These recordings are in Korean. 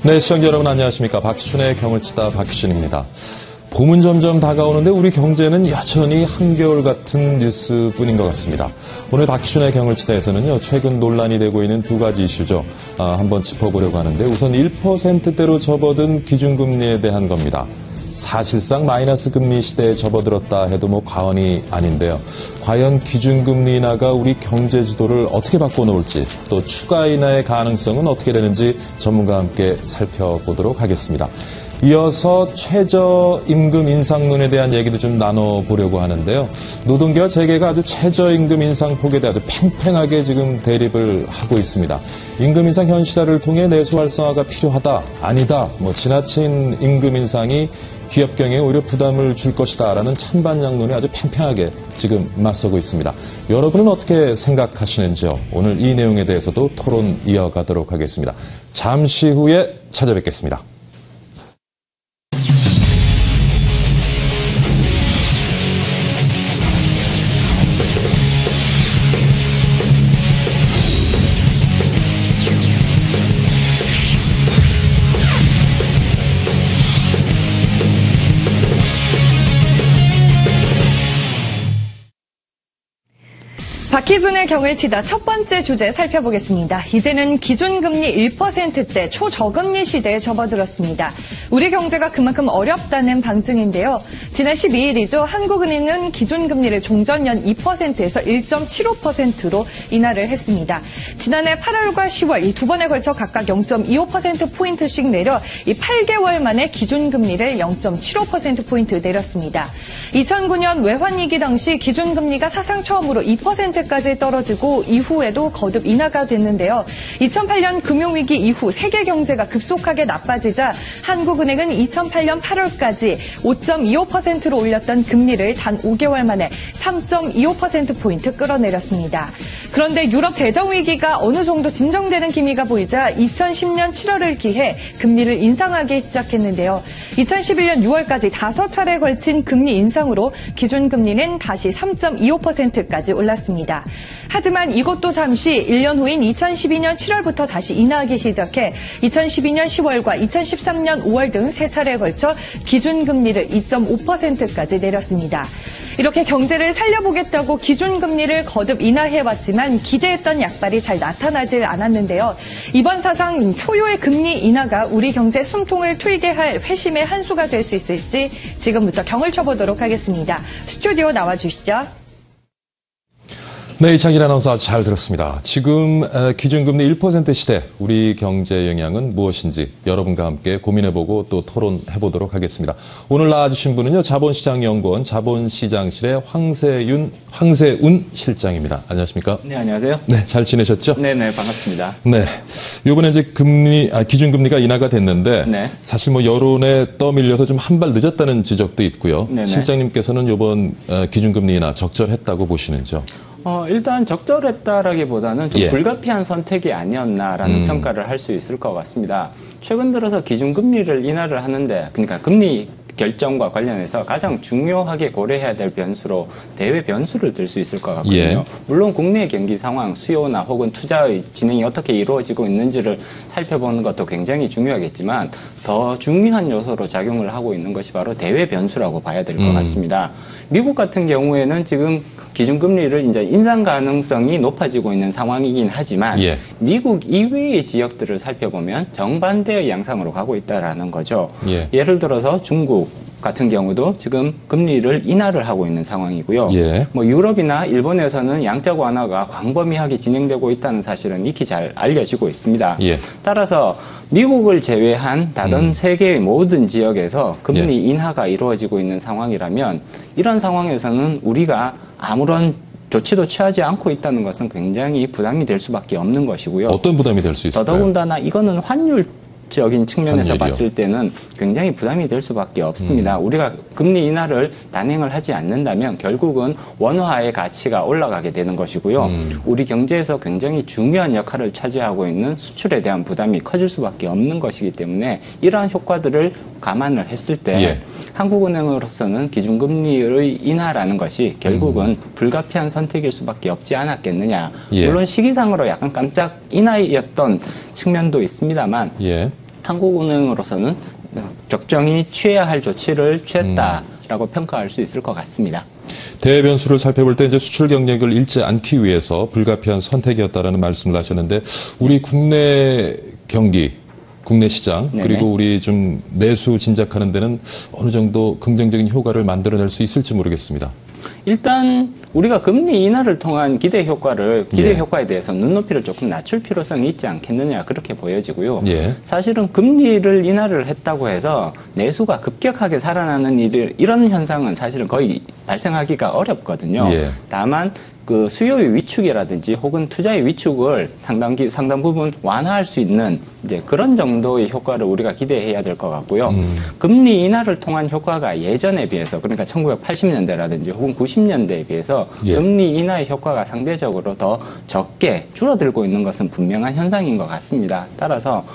네, 시청자 여러분 안녕하십니까. 박희춘의 경을 치다 박희춘입니다. 봄은 점점 다가오는데 우리 경제는 여전히 한겨울 같은 뉴스뿐인 것 같습니다. 오늘 박희춘의 경을 치다에서는요, 최근 논란이 되고 있는 두 가지 이슈죠. 한번 짚어보려고 하는데 우선 1%대로 접어든 기준금리에 대한 겁니다. 사실상 마이너스 금리 시대에 접어들었다 해도 과언이 아닌데요. 과연 기준금리 인하가 우리 경제 지도를 어떻게 바꿔놓을지, 또 추가 인하의 가능성은 어떻게 되는지 전문가와 함께 살펴보도록 하겠습니다. 이어서 최저임금 인상론에 대한 얘기도 좀 나눠보려고 하는데요. 노동계와 재계가 아주 최저임금 인상 폭에 대해 아주 팽팽하게 지금 대립을 하고 있습니다. 임금 인상 현실화를 통해 내수 활성화가 필요하다, 아니다, 지나친 임금 인상이 기업 경영에 오히려 부담을 줄 것이다라는 찬반양론에 아주 팽팽하게 지금 맞서고 있습니다. 여러분은 어떻게 생각하시는지요? 오늘 이 내용에 대해서도 토론 이어가도록 하겠습니다. 잠시 후에 찾아뵙겠습니다. 박희준의 경을 치다 첫 번째 주제 살펴보겠습니다. 이제는 기준금리 1%대 초저금리 시대에 접어들었습니다. 우리 경제가 그만큼 어렵다는 방증인데요. 지난 12일이죠. 한국은행은 기준금리를 종전년 2%에서 1.75%로 인하를 했습니다. 지난해 8월과 10월 이 두 번에 걸쳐 각각 0.25%포인트씩 내려 이 8개월 만에 기준금리를 0.75%포인트 내렸습니다. 2009년 외환위기 당시 기준금리가 사상 처음으로 2%까지 떨어지고 이후에도 거듭 인하가 됐는데요. 2008년 금융위기 이후 세계 경제가 급속하게 나빠지자 한국은행은 2008년 8월까지 5.25%로 올렸던 금리를 단 5개월 만에 3.25%포인트 끌어내렸습니다. 그런데 유럽 재정위기가 어느 정도 진정되는 기미가 보이자 2010년 7월을 기해 금리를 인상하기 시작했는데요. 2011년 6월까지 5차례에 걸친 금리 인상으로 기준금리는 다시 3.25%까지 올랐습니다. 하지만 이것도 잠시 1년 후인 2012년 7월부터 다시 인하하기 시작해 2012년 10월과 2013년 5월 등 3차례에 걸쳐 기준금리를 2.5%까지 내렸습니다. 이렇게 경제를 살려보겠다고 기준금리를 거듭 인하해왔지만 기대했던 약발이 잘 나타나질 않았는데요. 이번 사상 초유의 금리 인하가 우리 경제 숨통을 트이게 할 회심의 한 수가 될 수 있을지 지금부터 경을 쳐보도록 하겠습니다. 스튜디오 나와주시죠. 네, 이창길 아나운서 잘 들었습니다. 지금 기준금리 1% 시대 우리 경제 영향은 무엇인지 여러분과 함께 고민해보고 또 토론해보도록 하겠습니다. 오늘 나와주신 분은요, 자본시장연구원 자본시장실의 황세운 실장입니다. 안녕하십니까? 네, 안녕하세요. 네, 잘 지내셨죠? 네네, 반갑습니다. 네, 이번에 이제 기준금리가 인하가 됐는데 네. 사실 여론에 떠밀려서 좀 한 발 늦었다는 지적도 있고요. 네네. 실장님께서는 이번 기준금리 인하 적절했다고 보시는지요? 일단 적절했다라기보다는 좀 불가피한 선택이 아니었나라는 평가를 할 수 있을 것 같습니다. 최근 들어서 기준금리를 인하를 하는데, 그러니까 금리 결정과 관련해서 가장 중요하게 고려해야 될 변수로 대외 변수를 들 수 있을 것 같거든요. 예. 물론 국내 경기 상황, 수요나 혹은 투자의 진행이 어떻게 이루어지고 있는지를 살펴보는 것도 굉장히 중요하겠지만 더 중요한 요소로 작용을 하고 있는 것이 바로 대외 변수라고 봐야 될 것 같습니다. 미국 같은 경우에는 지금 기준금리를 이제 인상 가능성이 높아지고 있는 상황이긴 하지만 예. 미국 이외의 지역들을 살펴보면 정반대의 양상으로 가고 있다라는 거죠. 예. 예를 들어서 중국 같은 경우도 지금 금리를 인하를 하고 있는 상황이고요. 예. 유럽이나 일본에서는 양적 완화가 광범위하게 진행되고 있다는 사실은 익히 잘 알려지고 있습니다. 예. 따라서 미국을 제외한 다른 세계의 모든 지역에서 금리 예. 인하가 이루어지고 있는 상황이라면 이런 상황에서는 우리가 아무런 조치도 취하지 않고 있다는 것은 굉장히 부담이 될 수밖에 없는 것이고요. 어떤 부담이 될 수 있을까요? 더더군다나 이거는 환율적인 측면에서 봤을 때는 굉장히 부담이 될 수밖에 없습니다. 우리가 금리 인하를 단행을 하지 않는다면 결국은 원화의 가치가 올라가게 되는 것이고요. 우리 경제에서 굉장히 중요한 역할을 차지하고 있는 수출에 대한 부담이 커질 수밖에 없는 것이기 때문에 이러한 효과들을 감안을 했을 때 예. 한국은행으로서는 기준금리의 인하라는 것이 결국은 불가피한 선택일 수밖에 없지 않았겠느냐. 예. 물론 시기상으로 약간 깜짝 인하였던 측면도 있습니다만 예. 한국은행으로서는 적정히 취해야 할 조치를 취했다라고 평가할 수 있을 것 같습니다. 대변수를 살펴볼 때 이제 수출 경쟁을 잃지 않기 위해서 불가피한 선택이었다라는 말씀을 하셨는데 우리 국내 경기, 국내 시장 네네. 그리고 우리 좀 내수 진작하는 데는 어느 정도 긍정적인 효과를 만들어낼 수 있을지 모르겠습니다. 일단 우리가 금리 인하를 통한 기대 효과에 대해서 눈높이를 조금 낮출 필요성이 있지 않겠느냐 그렇게 보여지고요. 예. 사실은 금리를 인하를 했다고 해서 내수가 급격하게 살아나는 이런 현상은 사실은 거의 발생하기가 어렵거든요. 예. 다만 그 수요의 위축이라든지 혹은 투자의 위축을 상당 부분 완화할 수 있는 이제 그런 정도의 효과를 우리가 기대해야 될 것 같고요. 금리 인하를 통한 효과가 예전에 비해서 그러니까 1980년대라든지 혹은 90년대에 비해서 예. 금리 인하의 효과가 상대적으로 더 적게 줄어들고 있는 것은 분명한 현상인 것 같습니다. 따라서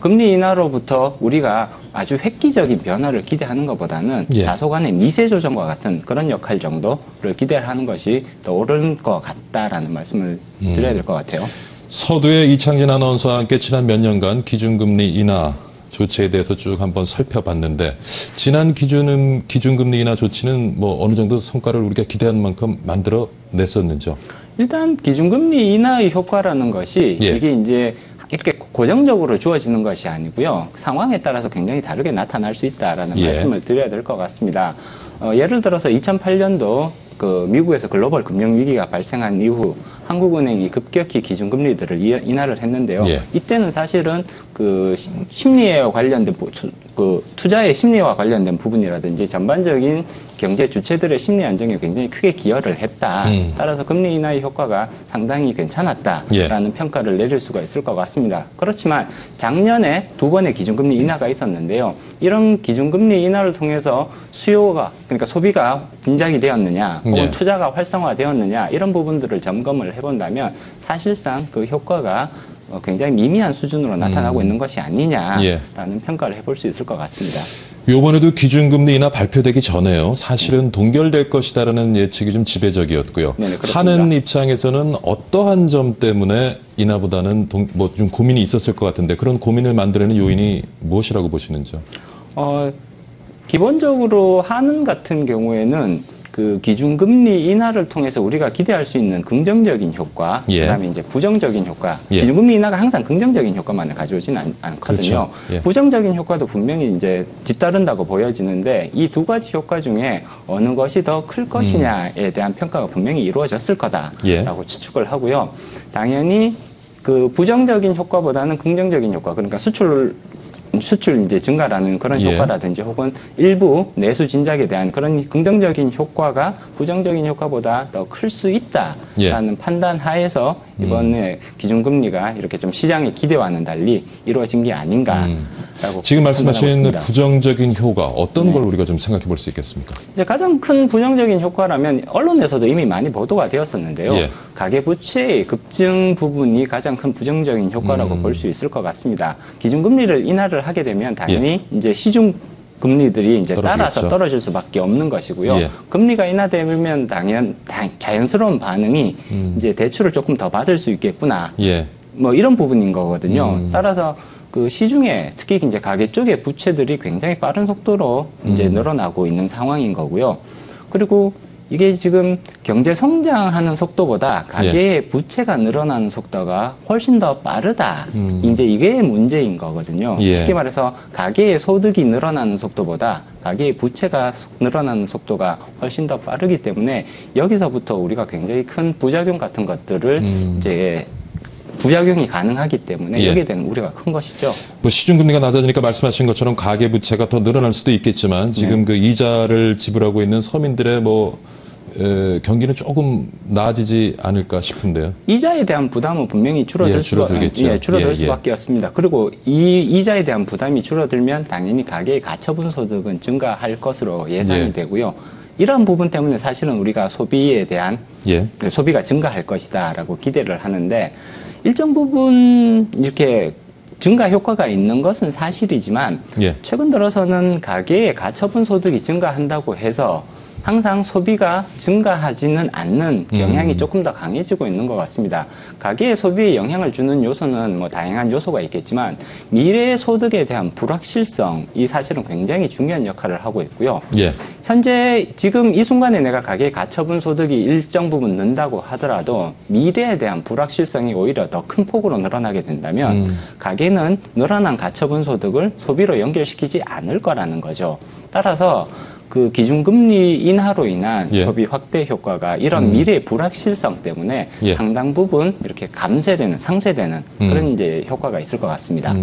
금리 인하로부터 우리가 아주 획기적인 변화를 기대하는 것보다는 예. 다소간의 미세 조정과 같은 그런 역할 정도를 기대하는 것이 더 옳은 것 같다라는 말씀을 드려야 될 것 같아요. 서두에 이창진 아나운서와 함께 지난 몇 년간 기준금리 인하 조치에 대해서 쭉 한번 살펴봤는데 지난 기준금리 인하 조치는 뭐 어느 정도 성과를 우리가 기대한 만큼 만들어 냈었는지요? 일단 기준금리 인하의 효과라는 것이 예. 이게 이제 이렇게 고정적으로 주어지는 것이 아니고요. 상황에 따라서 굉장히 다르게 나타날 수 있다라는 예. 말씀을 드려야 될 것 같습니다. 예를 들어서 2008년도 그 미국에서 글로벌 금융 위기가 발생한 이후 한국은행이 급격히 기준금리들을 인하를 했는데요. 예. 이때는 사실은 그 심리에 관련된 그 투자의 심리와 관련된 부분이라든지 전반적인 경제 주체들의 심리 안정에 굉장히 크게 기여를 했다. 따라서 금리 인하의 효과가 상당히 괜찮았다라는 예. 평가를 내릴 수가 있을 것 같습니다. 그렇지만 작년에 두 번의 기준금리 인하가 있었는데요. 이런 기준금리 인하를 통해서 수요가 그러니까 소비가 진작이 되었느냐 혹은 예. 투자가 활성화되었느냐 이런 부분들을 점검을 해본다면 사실상 그 효과가 굉장히 미미한 수준으로 나타나고 있는 것이 아니냐라는 예. 평가를 해볼 수 있을 것 같습니다. 이번에도 기준금리 인하 발표되기 전에요. 사실은 동결될 것이다라는 예측이 좀 지배적이었고요. 네네, 그렇습니다. 하는 입장에서는 어떠한 점 때문에 인하보다는 뭐 좀 고민이 있었을 것 같은데 그런 고민을 만들어내는 요인이 무엇이라고 보시는지요? 기본적으로 하는 같은 경우에는 그 기준금리 인하를 통해서 우리가 기대할 수 있는 긍정적인 효과, 예. 그다음에 이제 부정적인 효과. 예. 기준금리 인하가 항상 긍정적인 효과만을 가져오지는 않거든요. 그렇죠. 예. 부정적인 효과도 분명히 이제 뒤따른다고 보여지는데 이 두 가지 효과 중에 어느 것이 더 클 것이냐에 대한 평가가 분명히 이루어졌을 거다라고 예. 추측을 하고요. 당연히 그 부정적인 효과보다는 긍정적인 효과, 그러니까 수출 이제 증가라는 그런 예. 효과라든지 혹은 일부 내수 진작에 대한 그런 긍정적인 효과가 부정적인 효과보다 더 클 수 있다라는 예. 판단 하에서 이번에 기준금리가 이렇게 좀 시장의 기대와는 달리 이루어진 게 아닌가라고 지금 말씀하신 판단하고 있습니다. 부정적인 효과 어떤 걸 우리가 좀 생각해 볼 수 있겠습니까? 이제 가장 큰 부정적인 효과라면 언론에서도 이미 많이 보도가 되었었는데요. 예. 가계부채의 급증 부분이 가장 큰 부정적인 효과라고 볼 수 있을 것 같습니다. 기준금리를 인하를 하게 되면 당연히 이제 시중 금리들이 이제 떨어지겠죠. 따라서 떨어질 수밖에 없는 것이고요. 예. 금리가 인하되면 자연스러운 반응이 이제 대출을 조금 더 받을 수 있겠구나. 예. 뭐 이런 부분인 거거든요. 따라서 그 시중에 특히 이제 가계 쪽의 부채들이 굉장히 빠른 속도로 이제 늘어나고 있는 상황인 거고요. 그리고 이게 지금 경제 성장하는 속도보다 가계의 부채가 늘어나는 속도가 훨씬 더 빠르다. 이제 이게 문제인 거거든요. 예. 쉽게 말해서 가계의 소득이 늘어나는 속도보다 가계의 부채가 늘어나는 속도가 훨씬 더 빠르기 때문에 여기서부터 우리가 굉장히 큰 부작용 같은 것들을 이제 부작용이 가능하기 때문에 예. 여기에 대한 우려가 큰 것이죠. 뭐 시중금리가 낮아지니까 말씀하신 것처럼 가계부채가 더 늘어날 수도 있겠지만 지금 그 이자를 지불하고 있는 서민들의 뭐 경기는 조금 나아지지 않을까 싶은데요. 이자에 대한 부담은 분명히 줄어들 줄어들겠죠. 수밖에 없습니다. 그리고 이 이자에 대한 부담이 줄어들면 당연히 가계의 가처분 소득은 증가할 것으로 예상이 예. 되고요. 이러한 부분 때문에 사실은 우리가 소비에 대한 예. 소비가 증가할 것이다라고 기대를 하는데 일정 부분 이렇게 증가 효과가 있는 것은 사실이지만 예. 최근 들어서는 가계의 가처분 소득이 증가한다고 해서 항상 소비가 증가하지는 않는 경향이 조금 더 강해지고 있는 것 같습니다. 가계의 소비에 영향을 주는 요소는 뭐 다양한 요소가 있겠지만 미래의 소득에 대한 불확실성이 사실은 굉장히 중요한 역할을 하고 있고요. 예. 현재 지금 이 순간에 내가 가계에 가처분 소득이 일정 부분 는다고 하더라도 미래에 대한 불확실성이 오히려 더 큰 폭으로 늘어나게 된다면 가계는 늘어난 가처분 소득을 소비로 연결시키지 않을 거라는 거죠. 따라서 그 기준금리 인하로 인한 예. 소비 확대 효과가 이런 미래의 불확실성 때문에 예. 상당 부분 이렇게 상쇄되는 그런 이제 효과가 있을 것 같습니다.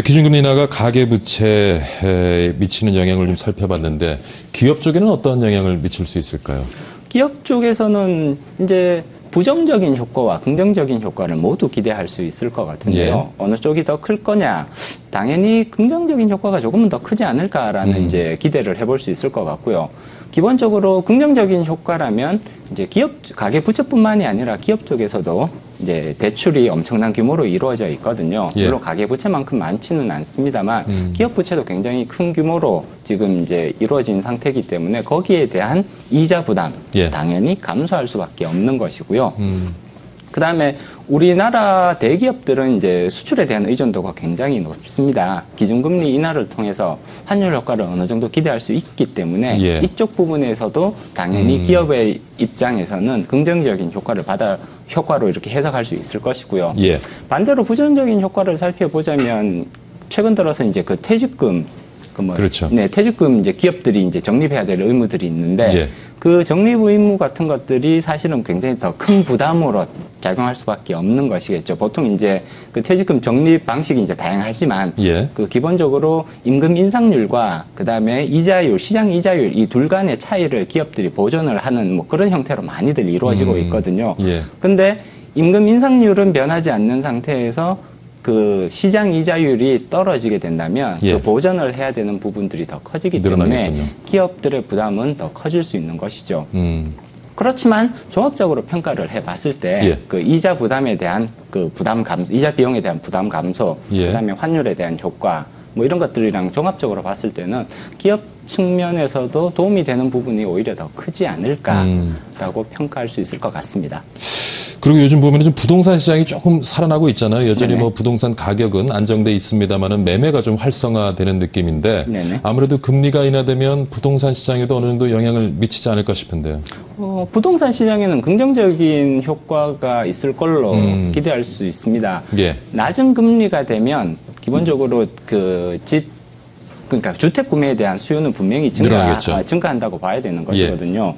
기준금리 인하가 가계부채에 미치는 영향을 좀 살펴봤는데 기업 쪽에는 어떤 영향을 미칠 수 있을까요? 기업 쪽에서는 이제 부정적인 효과와 긍정적인 효과를 모두 기대할 수 있을 것 같은데요. 어느 쪽이 더 클 거냐? 당연히 긍정적인 효과가 조금은 더 크지 않을까라는 이제 기대를 해볼 수 있을 것 같고요. 기본적으로 긍정적인 효과라면 이제 가계 부채뿐만이 아니라 기업 쪽에서도 이제 대출이 엄청난 규모로 이루어져 있거든요. 예. 물론 가계 부채만큼 많지는 않습니다만 기업 부채도 굉장히 큰 규모로 지금 이제 이루어진 상태이기 때문에 거기에 대한 이자 부담 예. 당연히 감소할 수밖에 없는 것이고요. 그다음에 우리나라 대기업들은 이제 수출에 대한 의존도가 굉장히 높습니다. 기준금리 인하를 통해서 환율 효과를 어느 정도 기대할 수 있기 때문에 예. 이쪽 부분에서도 당연히 기업의 입장에서는 긍정적인 효과로 이렇게 해석할 수 있을 것이고요. 예. 반대로 부정적인 효과를 살펴보자면 최근 들어서 이제 그 퇴직금 그렇죠. 네, 퇴직금 이제 기업들이 이제 적립해야 될 의무들이 있는데 예. 그 적립 의무 같은 것들이 사실은 굉장히 더 큰 부담으로 작용할 수밖에 없는 것이겠죠. 보통 이제 그 퇴직금 적립 방식이 이제 다양하지만 예. 그 기본적으로 임금 인상률과 그다음에 이자율, 시장 이자율 이 둘 간의 차이를 기업들이 보존을 하는 뭐 그런 형태로 많이들 이루어지고 있거든요. 예. 근데 임금 인상률은 변하지 않는 상태에서 그 시장 이자율이 떨어지게 된다면 예. 그 보전을 해야 되는 부분들이 더 커지기 늘어나겠군요. 때문에 기업들의 부담은 더 커질 수 있는 것이죠. 그렇지만 종합적으로 평가를 해봤을 때 그 예. 이자 부담에 대한 그 부담 감소, 이자 비용에 대한 부담 감소, 예. 그다음에 환율에 대한 효과 뭐 이런 것들이랑 종합적으로 봤을 때는 기업 측면에서도 도움이 되는 부분이 오히려 더 크지 않을까라고 평가할 수 있을 것 같습니다. 그리고 요즘 보면 좀 부동산 시장이 조금 살아나고 있잖아요. 여전히 네네. 뭐 부동산 가격은 안정돼 있습니다만은 매매가 좀 활성화되는 느낌인데 네네. 아무래도 금리가 인하되면 부동산 시장에도 어느 정도 영향을 미치지 않을까 싶은데요. 부동산 시장에는 긍정적인 효과가 있을 걸로 기대할 수 있습니다. 예. 낮은 금리가 되면 기본적으로 그러니까 주택 구매에 대한 수요는 분명히 늘어나겠죠. 증가한다고 봐야 되는 것이거든요.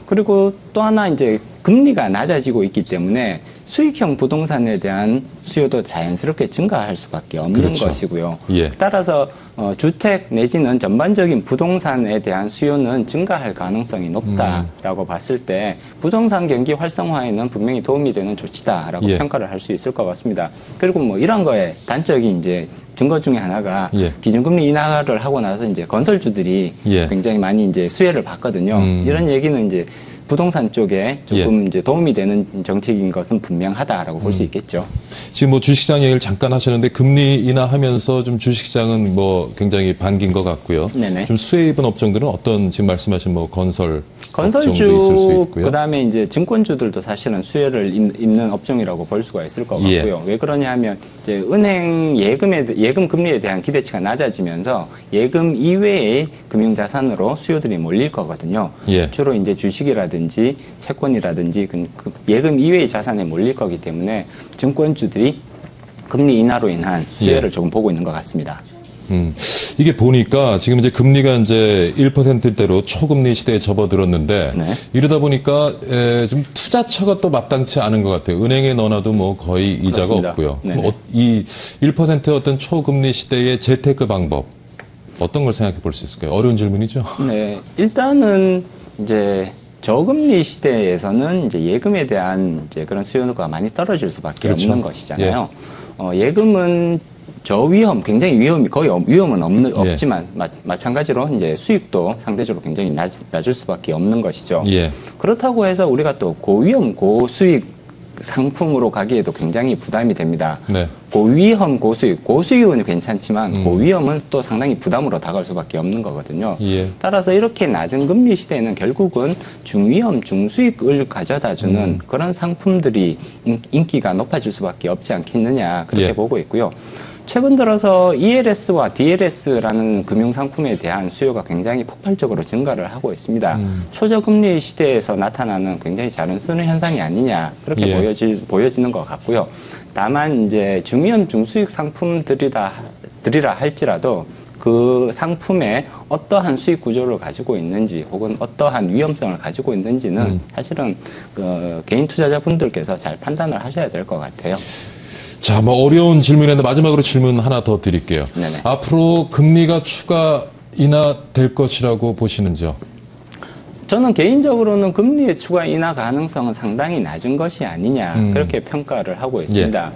그리고 또 하나 이제 금리가 낮아지고 있기 때문에 수익형 부동산에 대한 수요도 자연스럽게 증가할 수밖에 없는 그렇죠. 것이고요. 예. 따라서 주택 내지는 전반적인 부동산에 대한 수요는 증가할 가능성이 높다라고 봤을 때 부동산 경기 활성화에는 분명히 도움이 되는 조치다라고 예. 평가를 할 수 있을 것 같습니다. 그리고 뭐 이런 거에 단적인 이제 증거 중에 하나가 예. 기준금리 인하를 하고 나서 이제 건설주들이 예. 굉장히 많이 이제 수혜를 받거든요. 이런 얘기는 이제 부동산 쪽에 조금 이제 도움이 되는 정책인 것은 분명하다라고 볼 수 있겠죠. 지금 뭐 주식시장 얘기를 잠깐 하셨는데 금리 인하하면서 좀 주식시장은 뭐 굉장히 반긴 것 같고요. 네네. 좀 수혜 입은 업종들은 어떤 지금 말씀하신 뭐 건설주 건설주, 있을 수 있고요. 그다음에 이제 증권주들도 사실은 수혜를 입는 업종이라고 볼 수가 있을 것 예. 같고요. 왜 그러냐 하면 이제 은행 예금 금리에 대한 기대치가 낮아지면서 예금 이외의 금융자산으로 수요들이 몰릴 거거든요. 예. 주로 이제 주식이라든지 채권이라든지 그 예금 이외의 자산에 몰릴 거기 때문에 증권주들이 금리 인하로 인한 수혜를 예. 조금 보고 있는 것 같습니다. 이게 보니까 지금 이제 금리가 이제 1%대로 초금리 시대에 접어들었는데 네. 이러다 보니까 좀 투자처가 또 마땅치 않은 것 같아요. 은행에 넣어놔도 뭐 거의 이자가 그렇습니다. 없고요. 네네. 그럼 이 1%의 어떤 초금리 시대의 재테크 방법 어떤 걸 생각해 볼 수 있을까요? 어려운 질문이죠. 네, 일단은 이제 저금리 시대에서는 이제 예금에 대한 이제 그런 수요가 많이 떨어질 수밖에 그렇죠. 없는 것이잖아요. 예금은 저위험, 굉장히 위험은 예. 없지만 마찬가지로 이제 수익도 상대적으로 굉장히 낮을 수밖에 없는 것이죠. 예. 그렇다고 해서 우리가 또 고위험, 고수익 상품으로 가기에도 굉장히 부담이 됩니다. 네. 고위험, 고수익, 고수익은 괜찮지만 고위험은 또 상당히 부담으로 다가올 수밖에 없는 거거든요. 예. 따라서 이렇게 낮은 금리 시대에는 결국은 중위험, 중수익을 가져다주는 그런 상품들이 인기가 높아질 수밖에 없지 않겠느냐 그렇게 예. 보고 있고요. 최근 들어서 ELS와 DLS라는 금융상품에 대한 수요가 굉장히 폭발적으로 증가를 하고 있습니다. 초저금리 시대에서 나타나는 굉장히 자연스러운 현상이 아니냐 그렇게 예. 보여지는 것 같고요. 다만 이제 중위험 중수익 상품들이라 할지라도 그 상품에 어떠한 수익 구조를 가지고 있는지 혹은 어떠한 위험성을 가지고 있는지는 사실은 그 개인 투자자분들께서 잘 판단을 하셔야 될 것 같아요. 자, 뭐 어려운 질문인데 마지막으로 질문 하나 더 드릴게요. 네네. 앞으로 금리가 추가 인하될 것이라고 보시는지요? 저는 개인적으로는 금리의 추가 인하 가능성은 상당히 낮은 것이 아니냐 그렇게 평가를 하고 있습니다.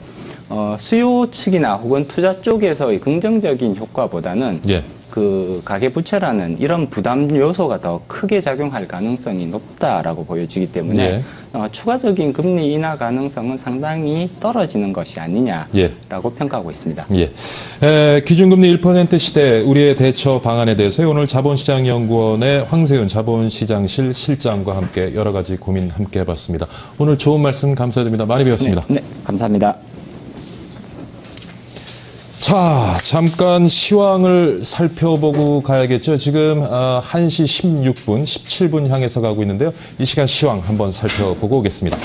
수요 측이나 혹은 투자 쪽에서의 긍정적인 효과보다는 예. 그 가계부채라는 이런 부담 요소가 더 크게 작용할 가능성이 높다라고 보여지기 때문에 예. 추가적인 금리 인하 가능성은 상당히 떨어지는 것이 아니냐라고 평가하고 있습니다. 예. 기준금리 1% 시대 우리의 대처 방안에 대해서 오늘 자본시장연구원의 황세윤 자본시장실 실장과 함께 여러 가지 고민 함께 해봤습니다. 오늘 좋은 말씀 감사드립니다. 많이 배웠습니다. 네, 감사합니다. 자, 잠깐 시황을 살펴보고 가야겠죠. 지금 1시 16분, 17분 향해서 가고 있는데요. 이 시간 시황 한번 살펴보고 오겠습니다.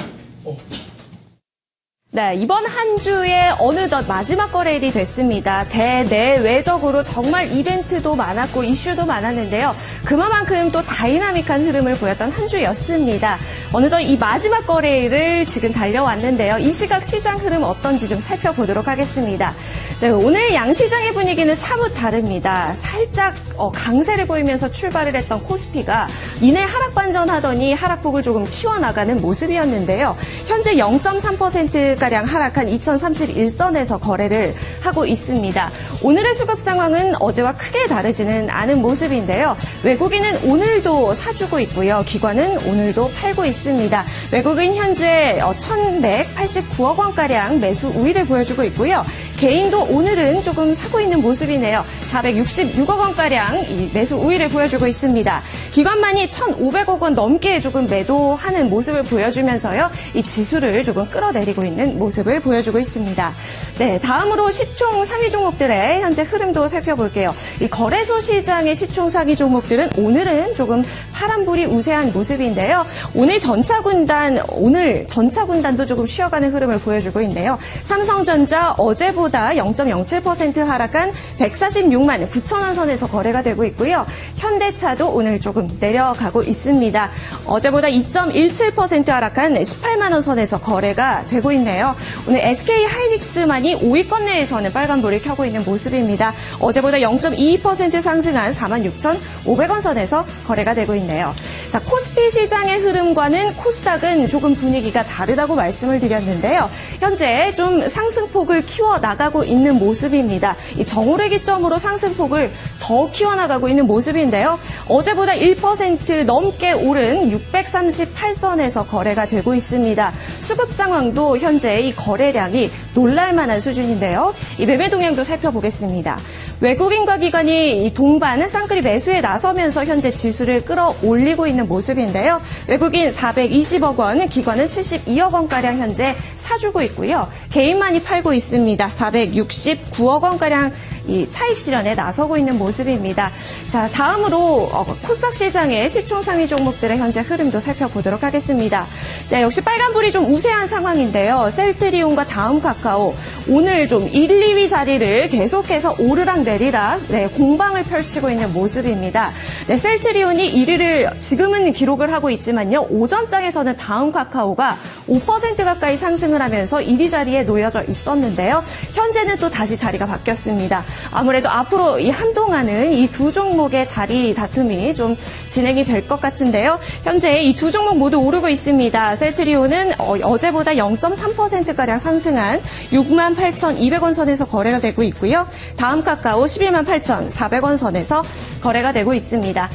네, 이번 한 주에 어느덧 마지막 거래일이 됐습니다. 대내외적으로 정말 이벤트도 많았고 이슈도 많았는데요. 그만큼 또 다이나믹한 흐름을 보였던 한 주였습니다. 어느덧 이 마지막 거래일을 지금 달려왔는데요. 이 시각 시장 흐름 어떤지 좀 살펴보도록 하겠습니다. 네, 오늘 양시장의 분위기는 사뭇 다릅니다. 살짝 강세를 보이면서 출발을 했던 코스피가 이내 하락 반전하더니 하락폭을 조금 키워나가는 모습이었는데요. 현재 0.3%가량 하락한 2031선에서 거래를 하고 있습니다. 오늘의 수급 상황은 어제와 크게 다르지는 않은 모습인데요. 외국인은 오늘도 사주고 있고요. 기관은 오늘도 팔고 있습니다. 외국인 현재 1,189억 원가량 매수 우위를 보여주고 있고요. 개인도 오늘은 조금 사고 있는 모습이네요. 466억 원가량 이 매수 우위를 보여주고 있습니다. 기관만이 1,500억 원 넘게 조금 매도하는 모습을 보여주면서요. 이 지수를 조금 끌어내리고 있는 모습을 보여주고 있습니다. 네, 다음으로 시총 상위 종목들의 현재 흐름도 살펴볼게요. 이 거래소 시장의 시총 상위 종목들은 오늘은 조금 파란불이 우세한 모습인데요. 오늘 전차 군단도 조금 쉬어가는 흐름을 보여주고 있는데요. 삼성전자 어제보다 0.07% 하락한 146만 9천 원 선에서 거래가 되고 있고요. 현대차도 오늘 조금 내려가고 있습니다. 어제보다 2.17% 하락한 18만 원 선에서 거래가 되고 있네요. 오늘 SK 하이닉스만이 5위권 내에서는 빨간불을 켜고 있는 모습입니다. 어제보다 0.22% 상승한 46,500원 선에서 거래가 되고 있네요. 자, 코스피 시장의 흐름과는 코스닥은 조금 분위기가 다르다고 말씀을 드렸는데요. 현재 좀 상승폭을 키워나가고 있는 모습입니다. 이 정오를 기점으로 상승폭을 더 키워나가고 있는 모습인데요. 어제보다 1% 넘게 오른 638선에서 거래가 되고 있습니다. 수급 상황도 현재 이 거래량이 놀랄만한 수준인데요. 이 매매 동향도 살펴보겠습니다. 외국인과 기관이 이 동반 쌍끌이 매수에 나서면서 현재 지수를 끌어올리고 있는 모습인데요. 외국인 420억 원, 기관은 72억 원가량 현재 사주고 있고요. 개인만이 팔고 있습니다. 469억 원가량 이 차익 실현에 나서고 있는 모습입니다. 자, 다음으로 코스닥 시장의 시총 상위 종목들의 현재 흐름도 살펴보도록 하겠습니다. 네, 역시 빨간불이 좀 우세한 상황인데요. 셀트리온과 다음카카오 오늘 좀 1, 2위 자리를 계속해서 오르락 내리락 공방을 펼치고 있는 모습입니다. 네, 셀트리온이 1위를 지금은 기록을 하고 있지만요. 오전장에서는 다음카카오가 5% 가까이 상승을 하면서 1위 자리에 놓여져 있었는데요. 현재는 또 다시 자리가 바뀌었습니다. 아무래도 앞으로 이 한동안은 이 두 종목의 자리 다툼이 좀 진행이 될 것 같은데요. 현재 이 두 종목 모두 오르고 있습니다. 셀트리온은 어제보다 0.3%가량 상승한 68,200원 선에서 거래가 되고 있고요. 다음 카카오 118,400원 선에서 거래가 되고 있습니다.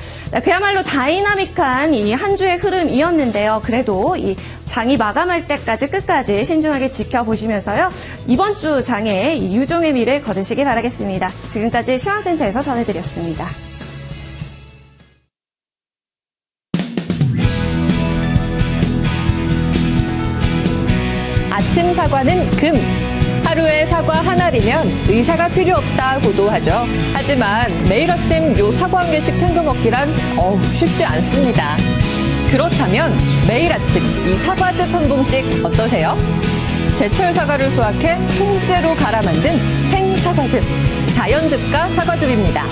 그야말로 다이나믹한 이 한 주의 흐름이었는데요. 그래도 이 장이 마감할 때까지 끝까지 신중하게 지켜보시면서요. 이번 주 장에 유종의 미를 거두시기 바라겠습니다. 지금까지 시황센터에서 전해드렸습니다. 아침 사과는 금. 하루에 사과 하나리면 의사가 필요 없다고도 하죠. 하지만 매일 아침 요 사과 한 개씩 챙겨 먹기란 쉽지 않습니다. 그렇다면 매일 아침 이 사과즙 한 봉씩 어떠세요? 제철 사과를 수확해 통째로 갈아 만든 생사과즙, 자연즙과 사과즙입니다.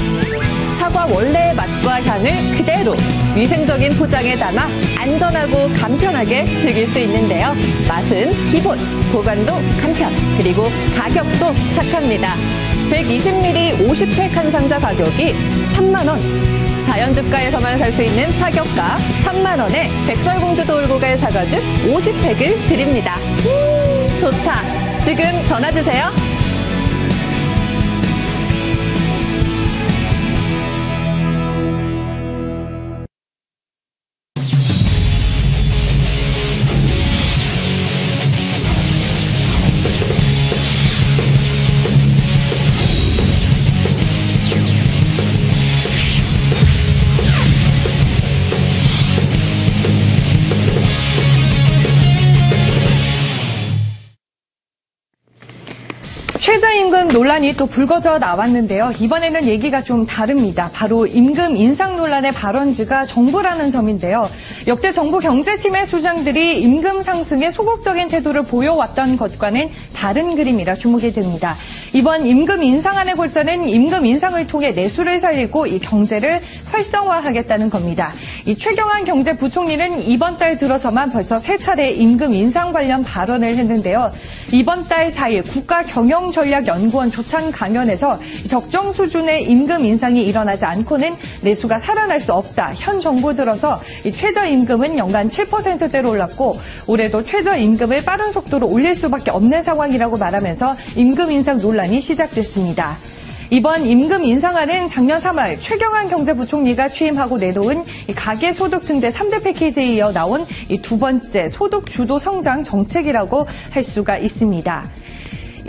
사과 원래의 맛과 향을 그대로 위생적인 포장에 담아 안전하고 간편하게 즐길 수 있는데요. 맛은 기본, 보관도 간편, 그리고 가격도 착합니다. 120ml 50팩 한 상자 가격이 3만 원. 자연즙가에서만 살 수 있는 파격가 3만 원에 백설공주 돌고 갈 사과즙 50팩을 드립니다. 좋다. 지금 전화 주세요. 최저임금 논란이 또 불거져 나왔는데요. 이번에는 얘기가 좀 다릅니다. 바로 임금 인상 논란의 발원지가 정부라는 점인데요. 역대 정부 경제팀의 수장들이 임금 상승에 소극적인 태도를 보여왔던 것과는 다른 그림이라 주목이 됩니다. 이번 임금 인상안의 골자는 임금 인상을 통해 내수를 살리고 이 경제를 활성화하겠다는 겁니다. 이 최경환 경제부총리는 이번 달 들어서만 벌써 3차례 임금 인상 관련 발언을 했는데요. 이번 달 4일 국가경영전략연구원 조찬 강연에서 적정 수준의 임금 인상이 일어나지 않고는 내수가 살아날 수 없다. 현 정부 들어서 이 최저임금은 연간 7%대로 올랐고 올해도 최저임금을 빠른 속도로 올릴 수밖에 없는 상황이라고 말하면서 임금 인상 논란이 시작됐습니다. 이번 임금 인상안은 작년 3월 최경환 경제부총리가 취임하고 내놓은 가계소득 증대 3대 패키지에 이어 나온 두 번째 소득 주도 성장 정책이라고 할 수가 있습니다.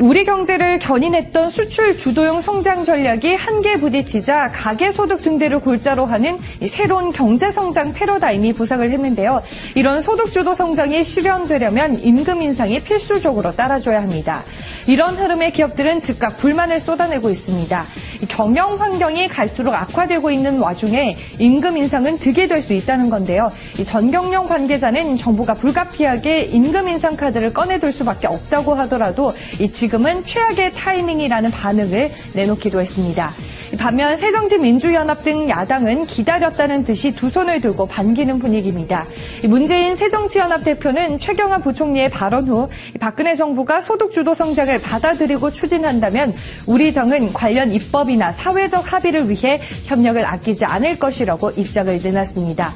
우리 경제를 견인했던 수출 주도형 성장 전략이 한계에 부딪히자 가계소득 증대를 골자로 하는 새로운 경제성장 패러다임이 부상을 했는데요. 이런 소득 주도 성장이 실현되려면 임금 인상이 필수적으로 따라줘야 합니다. 이런 흐름에 기업들은 즉각 불만을 쏟아내고 있습니다. 경영 환경이 갈수록 악화되고 있는 와중에 임금 인상은 득이 될 수 있다는 건데요. 전경련 관계자는 정부가 불가피하게 임금 인상 카드를 꺼내둘 수밖에 없다고 하더라도 지금은 최악의 타이밍이라는 반응을 내놓기도 했습니다. 반면 새정치민주연합 등 야당은 기다렸다는 듯이 두 손을 들고 반기는 분위기입니다. 문재인 새정치연합 대표는 최경환 부총리의 발언 후 박근혜 정부가 소득주도 성장을 받아들이고 추진한다면 우리 당은 관련 입법이나 사회적 합의를 위해 협력을 아끼지 않을 것이라고 입장을 내놨습니다.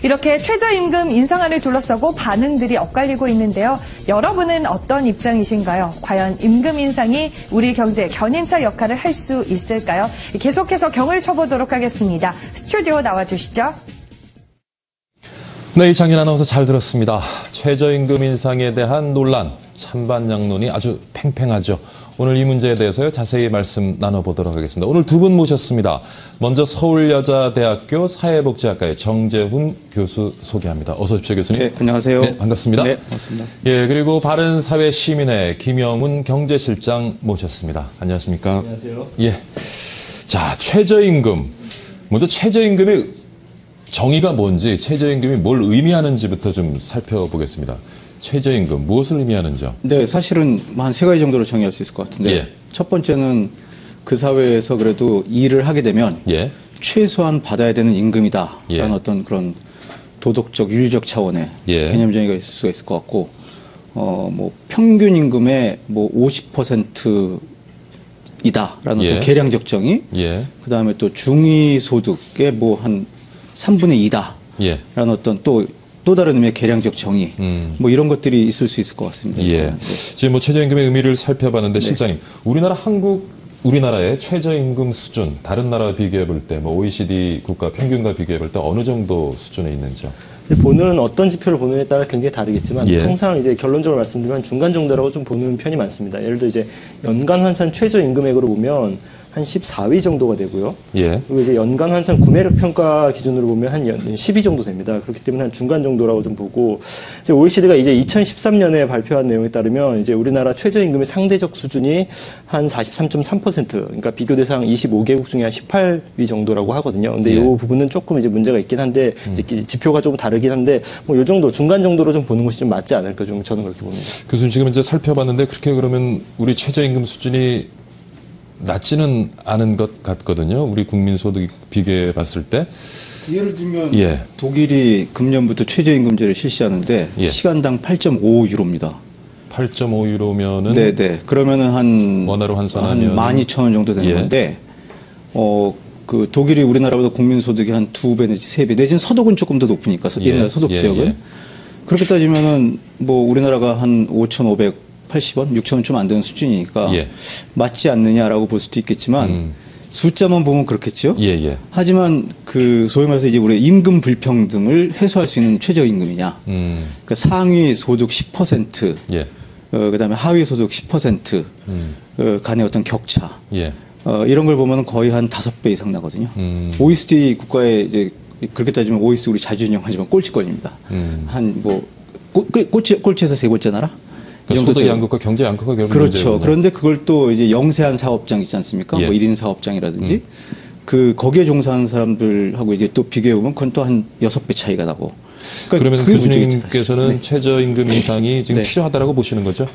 이렇게 최저임금 인상안을 둘러싸고 반응들이 엇갈리고 있는데요. 여러분은 어떤 입장이신가요? 과연 임금 인상이 우리 경제의 견인차 역할을 할 수 있을까요? 계속해서 경을 쳐보도록 하겠습니다. 스튜디오 나와주시죠. 네, 이창현 아나운서 잘 들었습니다. 최저임금 인상에 대한 논란, 찬반양론이 아주 팽팽하죠. 오늘 이 문제에 대해서 자세히 말씀 나눠보도록 하겠습니다. 오늘 두 분 모셨습니다. 먼저 서울여자대학교 사회복지학과의 정재훈 교수 소개합니다. 어서 오십시오, 교수님. 네, 안녕하세요. 네, 반갑습니다. 네, 반갑습니다. 예, 그리고 바른사회시민회 김영훈 경제실장 모셨습니다. 안녕하십니까? 안녕하세요. 예. 자, 최저임금. 먼저 최저임금의 정의가 뭔지, 최저임금이 뭘 의미하는지부터 좀 살펴보겠습니다. 최저임금, 무엇을 의미하는지요? 네, 사실은 한 세 가지 정도로 정의할 수 있을 것 같은데 예. 첫 번째는 그 사회에서 그래도 일을 하게 되면 예. 최소한 받아야 되는 임금이다라는 예. 어떤 그런 도덕적, 윤리적 차원의 예. 개념 정의가 있을 수가 있을 것 같고 뭐 평균 임금의 뭐 50% 이다라는 예. 어떤 계량적 정의, 예. 그 다음에 또 중위소득의 뭐 한 3분의 2다라는 예. 어떤 또 다른 의미의 계량적 정의, 뭐 이런 것들이 있을 수 있을 것 같습니다. 예. 일단. 지금 뭐 최저임금의 의미를 살펴봤는데 실장님, 우리나라의 최저임금 수준, 다른 나라와 비교해 볼 때, 뭐 OECD 국가 평균과 비교해 볼 때 어느 정도 수준에 있는지요? 보는 어떤 지표를 보느냐에 따라 굉장히 다르겠지만 예. 통상 이제 결론적으로 말씀드리면 중간 정도라고 좀 보는 편이 많습니다. 예를 들어 이제 연간 환산 최저임금액으로 보면 한 14위 정도가 되고요. 예. 그리고 이제 연간 환산 구매력 평가 기준으로 보면 한 12위 정도 됩니다. 그렇기 때문에 한 중간 정도라고 좀 보고, 이제 OECD가 이제 2013년에 발표한 내용에 따르면 이제 우리나라 최저임금의 상대적 수준이 한 43.3%, 그러니까 비교 대상 25개국 중에 한 18위 정도라고 하거든요. 근데 예. 이 부분은 조금 이제 문제가 있긴 한데, 이제 지표가 조금 다르긴 한데, 뭐 요 정도 중간 정도로 좀 보는 것이 좀 맞지 않을까 좀 저는 그렇게 봅니다. 교수님 지금 이제 살펴봤는데 그렇게 그러면 우리 최저임금 수준이 낮지는 않은 것 같거든요. 우리 국민소득 비교해 봤을 때. 예를 들면 예. 독일이 금년부터 최저임금제를 실시하는데 예. 시간당 8.5유로입니다. 8.5유로면은 네네. 그러면은 한 원화로 환산하면 한 12,000원 정도 되는 예. 건데, 그 독일이 우리나라보다 국민소득이 한 2배 내지 3배, 내지는 서독은 조금 더 높으니까 예. 옛날 서독 예. 지역은. 예. 그렇게 따지면은 뭐 우리나라가 한 5,580원, 6,000원 좀 안 되는 수준이니까 예. 맞지 않느냐라고 볼 수도 있겠지만 숫자만 보면 그렇겠죠. 예, 예. 하지만 그 소위 말해서 이제 우리 임금 불평등을 해소할 수 있는 최저임금이냐. 그러니까 상위 소득 10%, 예. 그다음에 하위 소득 10% 간의 어떤 격차. 예. 이런 걸 보면 거의 한 5배 이상 나거든요. OECD 국가에 이제 그렇게 따지면 OECD 우리 자주 인용하지만 꼴찌권입니다. 한 뭐 꼴찌에서 세 번째 나라? 이 그러니까 정도 소득 돼요. 양극화, 경제 양극화 결국 그렇죠. 문제군요. 그런데 그걸 또 이제 영세한 사업장 있지 않습니까? 예. 뭐 1인 사업장이라든지 거기에 종사하는 사람들하고 이제 또 비교해 보면 그건 또 한 6배 차이가 나고. 그러면 그게 문제겠죠, 교수님께서는 사실. 네. 최저임금 인상이 지금 네. 필요하다고 보시는 거죠?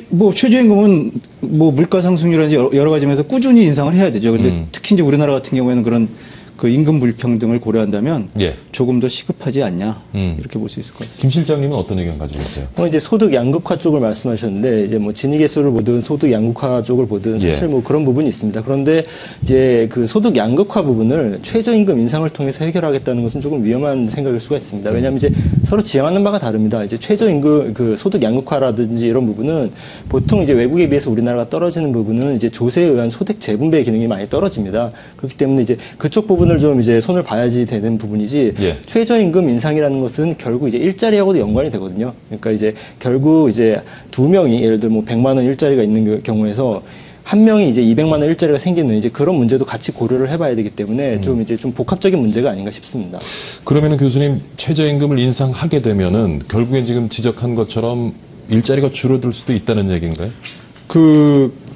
뭐 최저임금은 뭐 물가 상승률이라든지 여러 가지 면에서 꾸준히 인상을 해야 되죠. 그런데 특히 이제 우리나라 같은 경우에는 그런 그 임금 불평등을 고려한다면 예. 조금 더 시급하지 않냐 이렇게 볼 수 있을 것 같습니다. 김 실장님은 어떤 의견 가지고 계세요? 이제 소득 양극화 쪽을 말씀하셨는데, 이제 뭐 진위계수를 보든 소득 양극화 쪽을 보든 사실 예. 뭐 그런 부분이 있습니다. 그런데 이제 그 소득 양극화 부분을 최저임금 인상을 통해서 해결하겠다는 것은 조금 위험한 생각일 수가 있습니다. 왜냐하면 이제 서로 지향하는 바가 다릅니다. 이제 최저임금 그 소득 양극화라든지 이런 부분은 보통 이제 외국에 비해서 우리나라가 떨어지는 부분은 이제 조세에 의한 소득 재분배 기능이 많이 떨어집니다. 그렇기 때문에 이제 그쪽 부분을 좀 이제 손을 봐야지 되는 부분이지, 예. 최저임금 인상이라는 것은 결국 이제 일자리하고도 연관이 되거든요. 그러니까 이제 결국 이제 두 명이 예를 들어 뭐 100만 원 일자리가 있는 경우에서 한 명이 이제 200만 원 일자리가 생기는 이제 그런 문제도 같이 고려를 해봐야 되기 때문에 좀 이제 좀 복합적인 문제가 아닌가 싶습니다. 그러면은 교수님 최저임금을 인상하게 되면은 결국엔 지금 지적한 것처럼 일자리가 줄어들 수도 있다는 얘기인가요?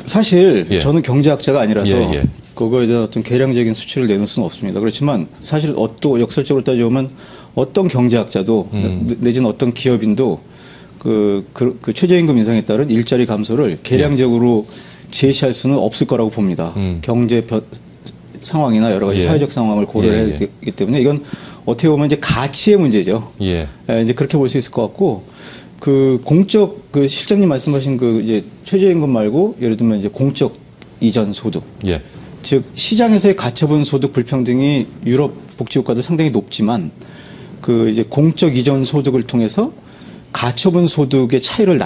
사실 예. 저는 경제학자가 아니라서 예, 예. 그거에 대한 어떤 계량적인 수치를 내놓을 수는 없습니다. 그렇지만 사실 또 역설적으로 따져보면 어떤 경제학자도 내지는 어떤 기업인도 그 최저임금 인상에 따른 일자리 감소를 계량적으로 제시할 수는 없을 거라고 봅니다. 경제 상황이나 여러 가지 예. 사회적 상황을 고려해야 예, 예. 되기 때문에 이건 어떻게 보면 이제 가치의 문제죠. 예. 이제 그렇게 볼 수 있을 것 같고, 공적 실장님 말씀하신 이제 최저임금 말고 예를 들면 이제 공적 이전 소득, 예. 즉 시장에서의 가처분 소득 불평등이 유럽 복지국가도 상당히 높지만 이제 공적 이전 소득을 통해서 가처분 소득의 차이를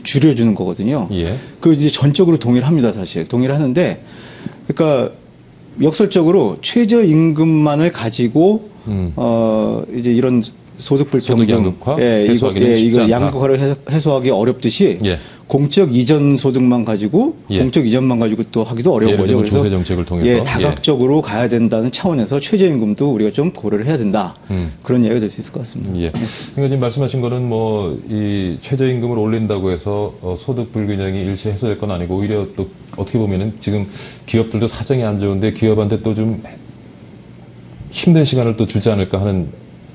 줄여주는 거거든요. 예. 이제 전적으로 동의를 합니다, 사실. 동의를 하는데, 그러니까 역설적으로 최저임금만을 가지고 이제 이런 소득 불평등, 소득 양극화 예, 해소하기는 쉽지 이거 않다. 양극화를 해소하기 어렵듯이 예. 공적 이전 소득만 가지고 예. 공적 이전만 가지고 또 하기도 어려운 예를 거죠. 들면 그래서 조세 정책을 통해서. 예, 다각적으로 가야 된다는 차원에서 최저임금도 우리가 좀 고려를 해야 된다. 그런 이야기가 될 수 있을 것 같습니다. 예. 그러니까 지금 말씀하신 거는 뭐 이 최저임금을 올린다고 해서 소득 불균형이 일시 해소될 건 아니고 오히려 또 어떻게 보면은 지금 기업들도 사정이 안 좋은데 기업한테 또 좀 힘든 시간을 또 주지 않을까 하는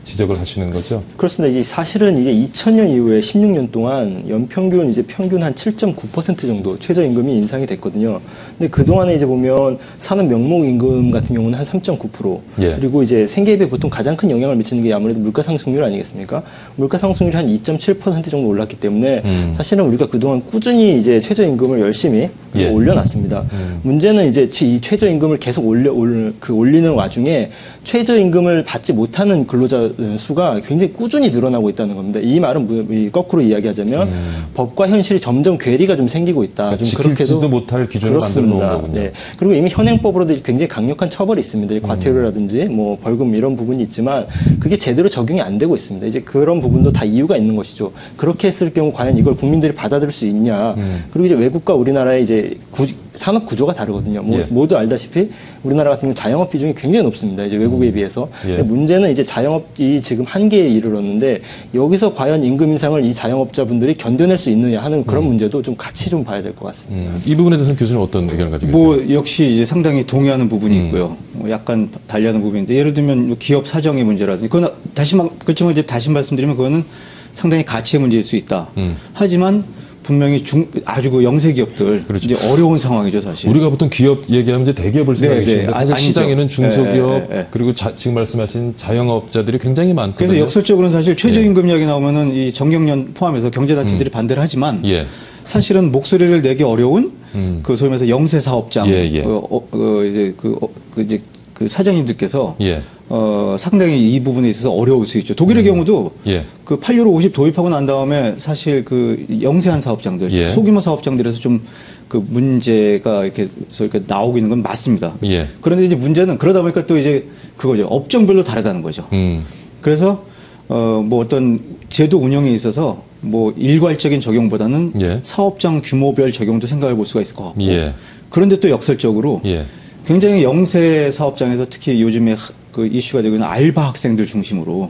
지적을 하시는 거죠? 그렇습니다. 이제 사실은 이제 2000년 이후에 16년 동안 연평균 이제 평균 한 7.9% 정도 최저임금이 인상이 됐거든요. 근데 그 동안에 이제 보면 산업 명목 임금 같은 경우는 한 3.9%. 예. 그리고 이제 생계비에 보통 가장 큰 영향을 미치는 게 아무래도 물가 상승률 아니겠습니까? 물가 상승률이 한 2.7% 정도 올랐기 때문에 사실은 우리가 그동안 꾸준히 이제 최저임금을 열심히 예. 올려놨습니다. 문제는 이제 이 최저임금을 계속 올리는 와중에 최저임금을 받지 못하는 근로자 수가 굉장히 꾸준히 늘어나고 있다는 겁니다. 이 말은 거꾸로 이야기하자면 법과 현실이 점점 괴리가 좀 생기고 있다. 그러니까 좀 지키지도 못할 기준을 만들어 놓은 거군요. 네. 그리고 이미 현행법으로도 굉장히 강력한 처벌이 있습니다. 과태료라든지 뭐 벌금 이런 부분이 있지만 그게 제대로 적용이 안 되고 있습니다. 이제 그런 부분도 다 이유가 있는 것이죠. 그렇게 했을 경우 과연 이걸 국민들이 받아들일 수 있냐. 그리고 이제 외국과 우리나라의 이제 산업 구조가 다르거든요. 예. 모두 알다시피 우리나라 같은 경우 자영업 비중이 굉장히 높습니다. 이제 외국에 비해서. 예. 근데 문제는 이제 자영업이 지금 한계에 이르렀는데 여기서 과연 임금 인상을 이 자영업자분들이 견뎌낼 수 있느냐 하는 그런 문제도 좀 같이 좀 봐야 될 것 같습니다. 이 부분에 대해서는 교수님 어떤 의견을 가지고 계세요? 뭐 역시 이제 상당히 동의하는 부분이 있고요. 약간 달리하는 부분인데 예를 들면 기업 사정의 문제라든지 그건 그렇지만 이제 다시 말씀드리면 그거는 상당히 가치의 문제일 수 있다. 하지만 분명히 아주 그 영세 기업들 그렇죠. 이제 어려운 상황이죠 사실. 우리가 보통 기업 얘기하면 이제 대기업을 생각하시는데 사실 아니죠. 시장에는 중소기업 예. 그리고 지금 말씀하신 자영업자들이 굉장히 많거든요. 그래서 역설적으로는 사실 최저임금 이야기 나오면은 이 정경련 포함해서 경제단체들이 반대를 하지만 예. 사실은 목소리를 내기 어려운 그 소위 말해서 영세 사업장 예. 이제 그 사장님들께서 예. 상당히 이 부분에 있어서 어려울 수 있죠. 독일의 경우도 예. 그 8유로 50 도입하고 난 다음에 사실 그 영세한 사업장들, 예. 소규모 사업장들에서 좀 그 문제가 이렇게 나오고 있는 건 맞습니다. 예. 그런데 이제 문제는 그러다 보니까 또 이제 그거죠. 업종별로 다르다는 거죠. 그래서 뭐 어떤 제도 운영에 있어서 뭐 일괄적인 적용보다는 예. 사업장 규모별 적용도 생각해 볼 수가 있을 것 같고. 예. 그런데 또 역설적으로 예. 굉장히 영세 사업장에서 특히 요즘에 그 이슈가 되고 있는 알바 학생들 중심으로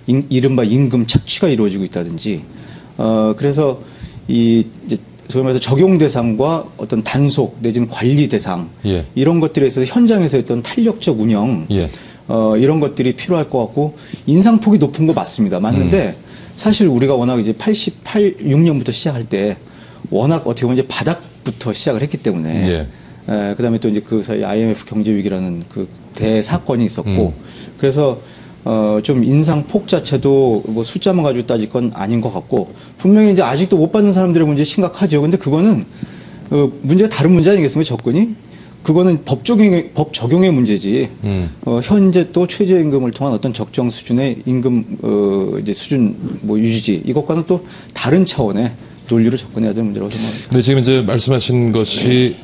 이른바 임금 착취가 이루어지고 있다든지 그래서 이 이제 소위 말해서 적용 대상과 어떤 단속 내지는 관리 대상 예. 이런 것들에 있어서 현장에서 어떤 탄력적 운영 예. 이런 것들이 필요할 것 같고 인상폭이 높은 거 맞습니다. 맞는데 사실 우리가 워낙 이제 86년부터 시작할 때 워낙 어떻게 보면 이제 바닥부터 시작을 했기 때문에 예. 그다음에 또 이제 그 사이 IMF 경제 위기라는 그 대사건이 있었고 그래서 좀 인상폭 자체도 뭐 숫자만 가지고 따질 건 아닌 것 같고 분명히 이제 아직도 못 받는 사람들의 문제 심각하죠. 근데 그거는 문제가 다른 문제 아니겠습니까? 접근이 그거는 법 적용의 문제지. 현재 또 최저임금을 통한 어떤 적정 수준의 임금 이제 수준 뭐 유지 이것과는 또 다른 차원의 논리로 접근해야 되는 문제라고 생각합니다. 네, 지금 이제 말씀하신 것이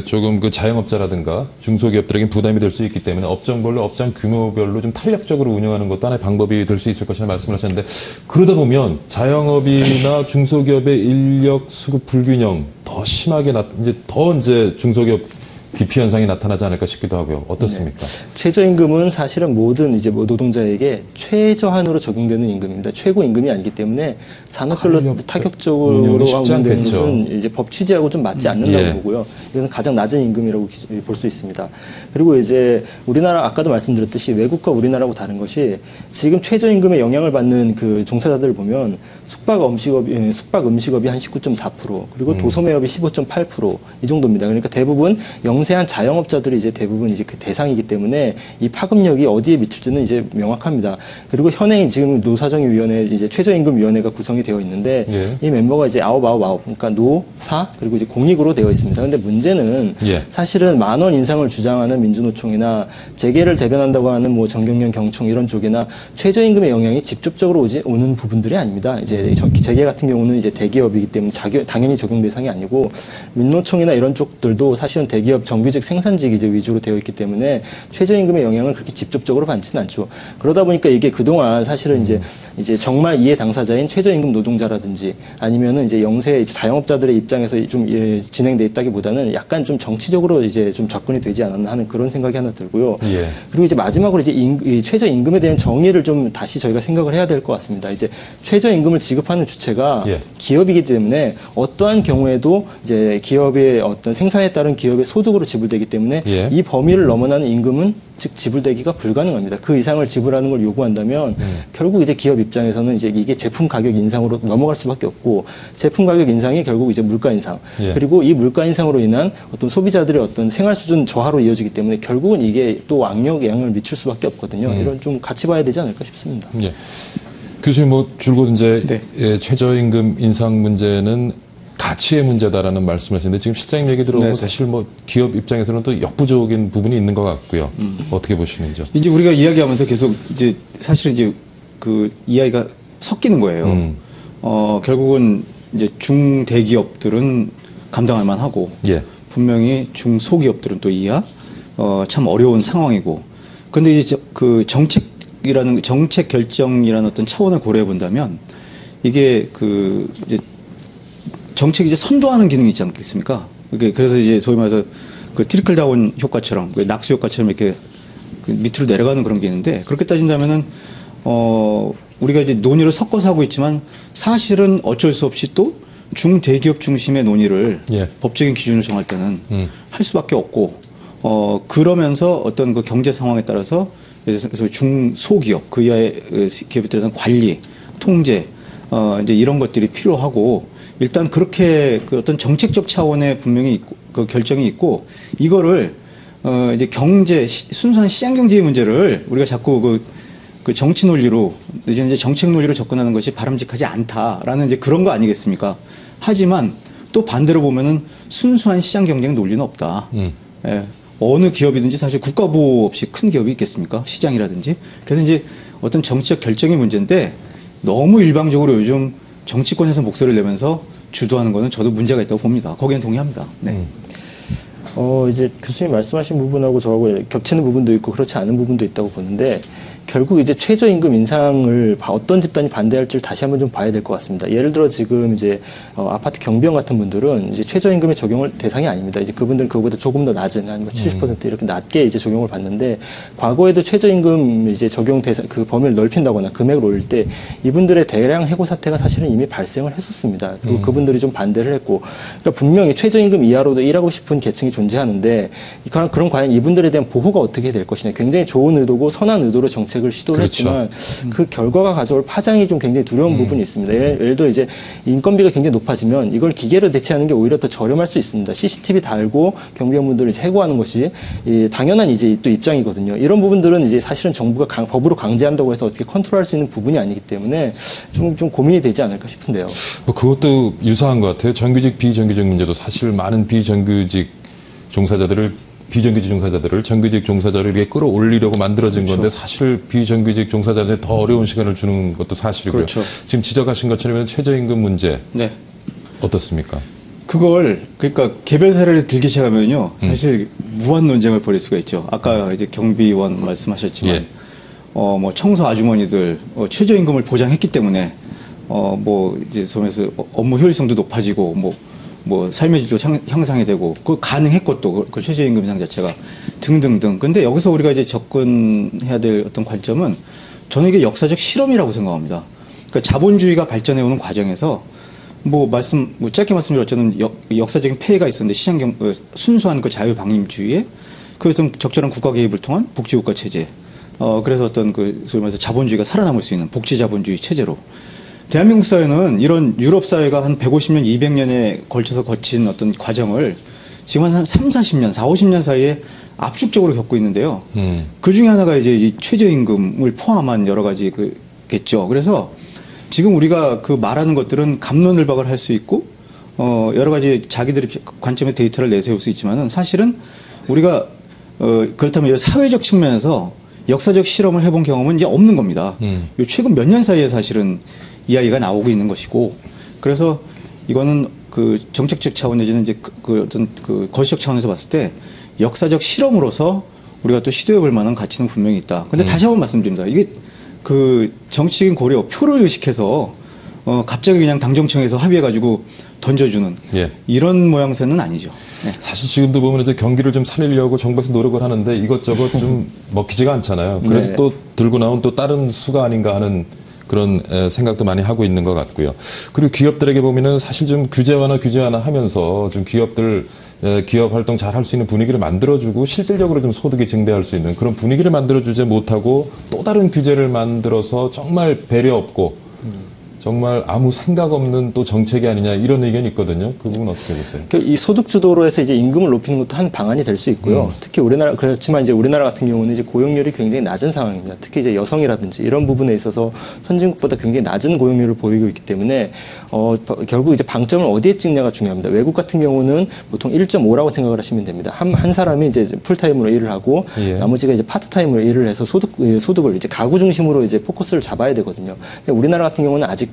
조금 그 자영업자라든가 중소기업들에게 부담이 될 수 있기 때문에 업종별로 업장 규모별로 좀 탄력적으로 운영하는 것도 하나의 방법이 될 수 있을 것이라 말씀을 하셨는데 그러다 보면 자영업이나 중소기업의 인력 수급 불균형 더 심하게 이제 중소기업 기피 현상이 나타나지 않을까 싶기도 하고요. 어떻습니까? 네. 최저임금은 사실은 모든 이제 노동자에게 최저한으로 적용되는 임금입니다. 최고 임금이 아니기 때문에 산업별로 타격적으로 운영되는 것은 이제 법 취지하고 좀 맞지 않는다고 예. 보고요. 이것은 가장 낮은 임금이라고 볼 수 있습니다. 그리고 이제 우리나라 아까도 말씀드렸듯이 외국과 우리나라하고 다른 것이 지금 최저임금에 영향을 받는 그 종사자들을 보면 숙박 음식업이 한 19.4% 그리고 도소매업이 15.8% 이 정도입니다. 그러니까 대부분 영세한 자영업자들이 이제 대부분 이제 그 대상이기 때문에 이 파급력이 어디에 미칠지는 이제 명확합니다. 그리고 현행 지금 노사정위원회 이제 최저임금위원회가 구성이 되어 있는데 예. 이 멤버가 이제 9 그러니까 노, 사 그리고 이제 공익으로 되어 있습니다. 그런데 문제는 예. 사실은 10,000원 인상을 주장하는 민주노총이나 재계를 대변한다고 하는 뭐 정경련 경총 이런 쪽이나 최저임금의 영향이 직접적으로 오는 부분들이 아닙니다. 이제 재계 같은 경우는 이제 대기업이기 때문에 당연히 적용 대상이 아니고 민노총이나 이런 쪽들도 사실은 대기업 정규직 생산직 이제 위주로 되어 있기 때문에 최저임금의 영향을 그렇게 직접적으로 받지는 않죠. 그러다 보니까 이게 그동안 사실은 이제 정말 이해 당사자인 최저임금 노동자라든지 있다든지 아니면은 이제 영세 자영업자들의 입장에서 좀 진행돼 있다기보다는 약간 좀 정치적으로 이제 좀 접근이 되지 않았나 하는 그런 생각이 하나 들고요. 예. 그리고 이제 마지막으로 이제 이 최저임금에 대한 정의를 좀 다시 저희가 생각을 해야 될 것 같습니다. 이제 최저임금을 지급하는 주체가 예. 기업이기 때문에 어떠한 경우에도 이제 기업의 어떤 생산에 따른 기업의 소득으로 지불되기 때문에 예. 이 범위를 넘어나는 임금은 즉 지불되기가 불가능합니다. 그 이상을 지불하는 걸 요구한다면 결국 이제 기업 입장에서는 이제 이게 제품 가격 인상으로 넘어갈 수밖에 없고 제품 가격 인상이 결국 이제 물가 인상 예. 그리고 이 물가 인상으로 인한 어떤 소비자들의 어떤 생활 수준 저하로 이어지기 때문에 결국은 이게 또 악영향을 미칠 수밖에 없거든요. 이런 좀 같이 봐야 되지 않을까 싶습니다. 예. 교수님 뭐 줄곧 이제 네. 예, 최저임금 인상 문제는 가치의 문제다라는 말씀하시는데 지금 실장님 얘기 들어보면 네. 사실 뭐 기업 입장에서는 또 역부족인 부분이 있는 것 같고요. 어떻게 보시는지요? 이제 우리가 이야기하면서 계속 이제 사실 이제 그 이야기가 섞이는 거예요. 결국은 이제 중대기업들은 감당할 만하고 예. 분명히 중소기업들은 또 이야 참 어려운 상황이고. 그런데 이제 그 정책 결정이라는 어떤 차원을 고려해 본다면 이게 그 이제 정책이 이제 선도하는 기능이 있지 않겠습니까? 그래서 이제 소위 말해서 그 트리클 다운 효과처럼 낙수 효과처럼 이렇게 그 밑으로 내려가는 그런 게 있는데 그렇게 따진다면은 우리가 이제 논의를 섞어서 하고 있지만 사실은 어쩔 수 없이 또 중대기업 중심의 논의를 예. 법적인 기준을 정할 때는 할 수밖에 없고 그러면서 어떤 그 경제 상황에 따라서 예를 들어서 중소기업 그 이하의 기업에 대한 관리, 통제 이제 이런 것들이 필요하고 일단 그렇게 그 어떤 정책적 차원의 분명히 있고, 그 결정이 있고 이거를 이제 경제 순수한 시장 경제의 문제를 우리가 자꾸 그 정치 논리로 이제 정책 논리로 접근하는 것이 바람직하지 않다라는 이제 그런 거 아니겠습니까? 하지만 또 반대로 보면은 순수한 시장 경쟁 논리는 없다. 예. 어느 기업이든지 사실 국가보호 없이 큰 기업이 있겠습니까? 시장이라든지. 그래서 이제 어떤 정치적 결정의 문제인데 너무 일방적으로 요즘 정치권에서 목소리를 내면서 주도하는 거는 저도 문제가 있다고 봅니다. 거기엔 동의합니다. 네. 이제 교수님 말씀하신 부분하고 저하고 겹치는 부분도 있고 그렇지 않은 부분도 있다고 보는데 결국 이제 최저임금 인상을 어떤 집단이 반대할지를 다시 한번 좀 봐야 될 것 같습니다. 예를 들어 지금 이제 아파트 경비원 같은 분들은 이제 최저임금의 적용을 대상이 아닙니다. 이제 그분들은 그보다 조금 더 낮은 한 70% 이렇게 낮게 이제 적용을 받는데 과거에도 최저임금 이제 적용 대상 그 범위를 넓힌다거나 금액을 올릴 때 이분들의 대량 해고 사태가 사실은 이미 발생을 했었습니다. 그리고 그분들이 좀 반대를 했고 그러니까 분명히 최저임금 이하로도 일하고 싶은 계층이 존재하는데 그럼 과연 이분들에 대한 보호가 어떻게 될 것이냐 굉장히 좋은 의도고 선한 의도로 정책을 시도를 그렇죠. 했지만 그 결과가 가져올 파장이 좀 굉장히 두려운 부분이 있습니다. 예를 들어 이제 인건비가 굉장히 높아지면 이걸 기계로 대체하는 게 오히려 더 저렴할 수 있습니다. CCTV 달고 경비원분들을 해고하는 것이 당연한 이제 또 입장이거든요. 이런 부분들은 이제 사실은 정부가 법으로 강제한다고 해서 어떻게 컨트롤할 수 있는 부분이 아니기 때문에 좀 고민이 되지 않을까 싶은데요. 뭐 그것도 유사한 것 같아요. 정규직 비정규직 문제도 사실 많은 비정규직 종사자들을 정규직 종사자를 이렇게 끌어올리려고 만들어진 그렇죠. 건데 사실 비정규직 종사자들한테 더 어려운 시간을 주는 것도 사실이고요. 그렇죠. 지금 지적하신 것처럼 최저임금 문제 네. 어떻습니까? 그걸 그러니까 개별 사례를 들기 시작하면요 사실 무한 논쟁을 벌일 수가 있죠. 아까 이제 경비원 말씀하셨지만 예. 뭐 청소 아주머니들 최저임금을 보장했기 때문에 뭐 이제 소면서 업무 효율성도 높아지고 뭐 삶의 질도 향상이 되고 그 가능했고 또 그 최저임금 인상 자체가 등등등. 근데 여기서 우리가 이제 접근해야 될 어떤 관점은 저는 이게 역사적 실험이라고 생각합니다. 그러니까 자본주의가 발전해오는 과정에서 짧게 말씀드렸자면 역사적인 폐해가 있었는데 순수한 그 자유방임주의에 그 어떤 적절한 국가 개입을 통한 복지국가 체제. 그래서 어떤 그 소위 말해서 자본주의가 살아남을 수 있는 복지자본주의 체제로. 대한민국 사회는 이런 유럽 사회가 한 150년, 200년에 걸쳐서 거친 어떤 과정을 지금 한 40년, 50년 사이에 압축적으로 겪고 있는데요. 그 중에 하나가 이제 이 최저임금을 포함한 여러 가지 겠죠. 그래서 지금 우리가 그 말하는 것들은 갑론을박을 할 수 있고, 여러 가지 자기들의 관점의 데이터를 내세울 수 있지만은 사실은 우리가, 그렇다면 이런 사회적 측면에서 역사적 실험을 해본 경험은 이제 없는 겁니다. 요 최근 몇 년 사이에 사실은 이야기가 나오고 있는 것이고, 그래서 이거는 그 정책적 차원 내지는 이제 그 어떤 그 거시적 차원에서 봤을 때 역사적 실험으로서 우리가 또 시도해 볼 만한 가치는 분명히 있다. 근데 다시 한번 말씀드립니다. 이게 그 정치적인 고려, 표를 의식해서 갑자기 그냥 당정청에서 합의해가지고 던져주는 예. 이런 모양새는 아니죠. 네. 사실 지금도 보면 이제 경기를 좀 살리려고 정부에서 노력을 하는데 이것저것 좀 먹히지가 않잖아요. 그래서 네. 또 들고 나온 또 다른 수가 아닌가 하는 그런 생각도 많이 하고 있는 것 같고요. 그리고 기업들에게 보면은 사실 좀 규제 완화 하면서 좀 기업들 기업 활동 잘 할 수 있는 분위기를 만들어주고 실질적으로 좀 소득이 증대할 수 있는 그런 분위기를 만들어주지 못하고 또 다른 규제를 만들어서 정말 배려 없고 정말 아무 생각 없는 또 정책이 아니냐 이런 의견이 있거든요. 그 부분 어떻게 보세요? 이 소득 주도로 해서 이제 임금을 높이는 것도 한 방안이 될 수 있고요. 특히 우리나라 그렇지만 이제 우리나라 같은 경우는 이제 고용률이 굉장히 낮은 상황입니다. 특히 이제 여성이라든지 이런 부분에 있어서 선진국보다 굉장히 낮은 고용률을 보이고 있기 때문에 결국 이제 방점을 어디에 찍냐가 중요합니다. 외국 같은 경우는 보통 1.5라고 생각을 하시면 됩니다. 한 사람이 이제 풀타임으로 일을 하고 예. 나머지가 이제 파트타임으로 일을 해서 소득을 이제 가구 중심으로 이제 포커스를 잡아야 되거든요. 근데 우리나라 같은 경우는 아직도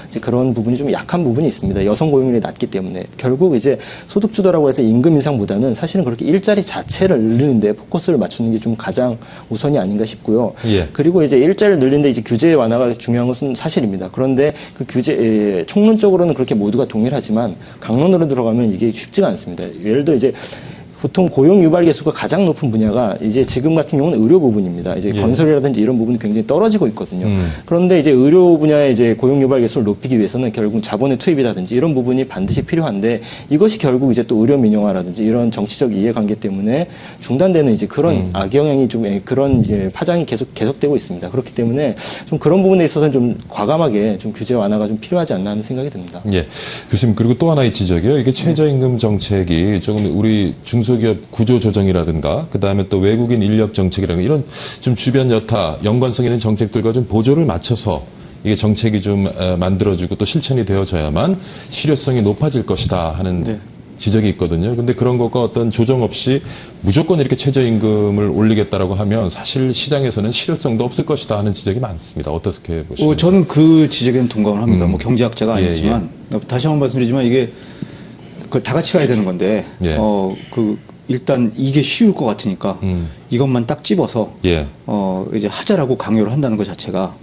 이제 그런 부분이 좀 약한 부분이 있습니다. 여성 고용률이 낮기 때문에 결국 이제 소득 주도라고 해서 임금 인상보다는 사실은 그렇게 일자리 자체를 늘리는데 포커스를 맞추는 게 좀 가장 우선이 아닌가 싶고요. 예. 그리고 이제 일자리를 늘리는데 이제 규제 완화가 중요한 것은 사실입니다. 그런데 그 규제 총론적으로는 그렇게 모두가 동일하지만 강론으로 들어가면 이게 쉽지가 않습니다. 예를 들어 이제 보통 고용 유발 개수가 가장 높은 분야가 이제 지금 같은 경우는 의료 부분입니다. 이제 예. 건설이라든지 이런 부분이 굉장히 떨어지고 있거든요. 그런데 이제 의료 분야의 이제 고용 유발 개수를 높이기 위해서는 결국 자본의 투입이라든지 이런 부분이 반드시 필요한데 이것이 결국 이제 또 의료 민영화라든지 이런 정치적 이해관계 때문에 중단되는 이제 그런 악영향이 좀 그런 이제 파장이 계속되고 있습니다. 그렇기 때문에 좀 그런 부분에 있어서는 좀 과감하게 좀 규제 완화가 좀 필요하지 않나 하는 생각이 듭니다. 예. 교수님, 그리고 또 하나의 지적이요. 이게 최저임금 정책이 조금 우리 중소기업 구조 조정이라든가, 그 다음에 또 외국인 인력 정책이라든가, 이런 좀 주변 여타 연관성 있는 정책들과 좀 보조를 맞춰서 이게 정책이 좀 만들어지고 또 실천이 되어져야만 실효성이 높아질 것이다 하는 네. 지적이 있거든요. 근데 그런 것과 어떤 조정 없이 무조건 이렇게 최저임금을 올리겠다라고 하면 사실 시장에서는 실효성도 없을 것이다 하는 지적이 많습니다. 어떻게 보시나요? 저는 그 지적에는 동감을 합니다. 뭐 경제학자가 아니지만 다시 한번 말씀드리지만 이게 다 같이 가야 되는 건데 예. 일단 이게 쉬울 것 같으니까 이것만 딱 집어서 예. 이제 하자라고 강요를 한다는 것 자체가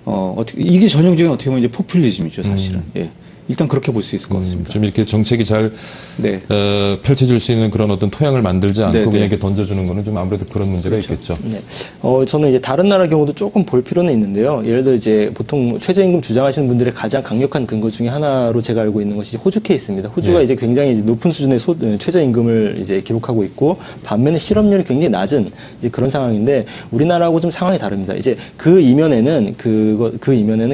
어떻게 이게 전형적인 어떻게 보면 이제 포퓰리즘이죠, 사실은. 예. 일단 그렇게 볼 수 있을 것 같습니다. 좀 이렇게 정책이 잘 네. 펼쳐질 수 있는 그런 어떤 토양을 만들지 않고 네, 네. 그냥 이렇게 던져주는 거는 좀 아무래도 그런 문제가 있겠죠. 네. 저는 이제 다른 나라 경우도 조금 볼 필요는 있는데요. 예를 들어 이제 보통 최저임금 주장하시는 분들의 가장 강력한 근거 중에 하나로 제가 알고 있는 것이 호주 케이스입니다. 호주가 네. 이제 굉장히 이제 높은 수준의 최저임금을 이제 기록하고 있고 반면에 실업률이 굉장히 낮은 이제 그런 상황인데 우리나라하고 좀 상황이 다릅니다. 이제 그 이면에는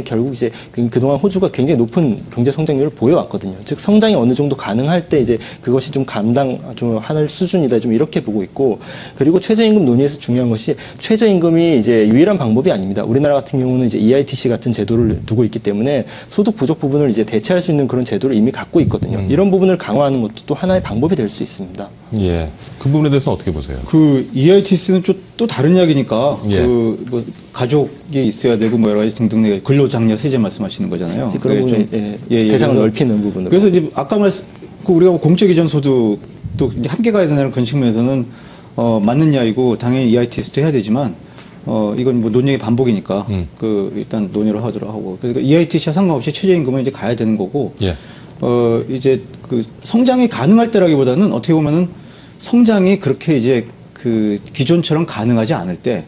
결국 이제 그동안 호주가 굉장히 높은 경제 성장률을 보여왔거든요. 즉 성장이 어느 정도 가능할 때 이제 그것이 좀 할 수준이다 좀 이렇게 보고 있고 그리고 최저임금 논의에서 중요한 것이 최저임금이 이제 유일한 방법이 아닙니다. 우리나라 같은 경우는 이제 EITC 같은 제도를 두고 있기 때문에 소득 부족 부분을 이제 대체할 수 있는 그런 제도를 이미 갖고 있거든요. 이런 부분을 강화하는 것도 또 하나의 방법이 될 수 있습니다. 예. 그 부분에 대해서는 어떻게 보세요? 그 EITC는 또 다른 이야기니까 예. 뭐 가족이 있어야 되고 뭐 여러 가지 등등 근로장려 세제 말씀하시는 거잖아요. 그런 부분이 대상을 넓히는 부분으로. 그래서 이제 아까 우리가 공적 이전 소득도 이제 함께 가야 된다는 그런 측면에서는 맞는 이야기고 당연히 EITC도 해야 되지만 이건 뭐 논쟁의 반복이니까 일단 논의를 하도록 하고 그러니까 EITC와 상관없이 최저임금은 이제 가야 되는 거고 예. 이제 그 성장이 가능할 때라기보다는 어떻게 보면은 성장이 그렇게 이제 그 기존처럼 가능하지 않을 때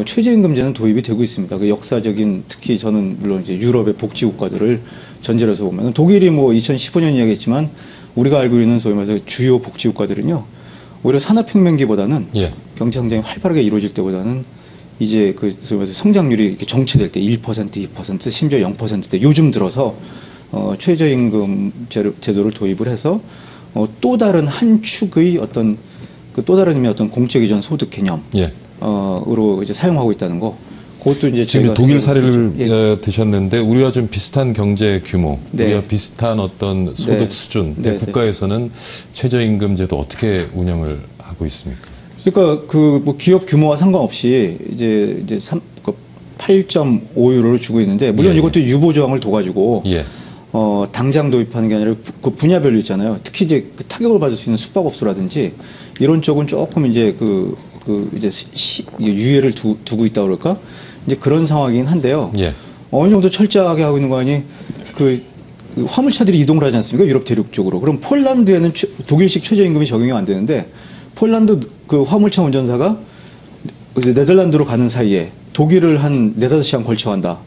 최저임금제는 도입이 되고 있습니다. 그 역사적인 특히 저는 물론 이제 유럽의 복지 국가들을 전제로 해서 보면 독일이 뭐 2015년 이야기했지만 우리가 알고 있는 소위 말해서 주요 복지 국가들은요 오히려 산업혁명기보다는 예. 경제 성장이 활발하게 이루어질 때보다는 이제 그 소위 말해서 성장률이 이렇게 정체될 때 1%, 2% 심지어 0%대 요즘 들어서 최저임금 제도를 도입을 해서 또 다른 한 축의 어떤 그 또 다른 의미의 어떤 공적 이전 소득 개념 예. 으로 이제 사용하고 있다는 거. 그것도 이제 지금 독일 사례를 예. 드셨는데 우리와 좀 비슷한 경제 규모, 네. 우리와 비슷한 어떤 소득 네. 수준, 네. 국가에서는 최저임금제도 어떻게 운영을 하고 있습니까? 그러니까 그 뭐 기업 규모와 상관없이 이제 8.5유로를 주고 있는데 물론 예. 이것도 유보 조항을 둬가지고 예. 당장 도입하는 게 아니라 그 분야별로 있잖아요. 특히 이제 그 타격을 받을 수 있는 숙박업소라든지 이런 쪽은 조금 이제 이제 유예를 두고 있다 그럴까? 이제 그런 상황이긴 한데요. 예. 어느 정도 철저하게 하고 있는 거 아니? 그 화물차들이 이동을 하지 않습니까? 유럽 대륙 쪽으로. 그럼 폴란드에는 독일식 최저임금이 적용이 안 되는데 폴란드 그 화물차 운전사가 네덜란드로 가는 사이에 독일을 한 4-5시간 걸쳐 간다.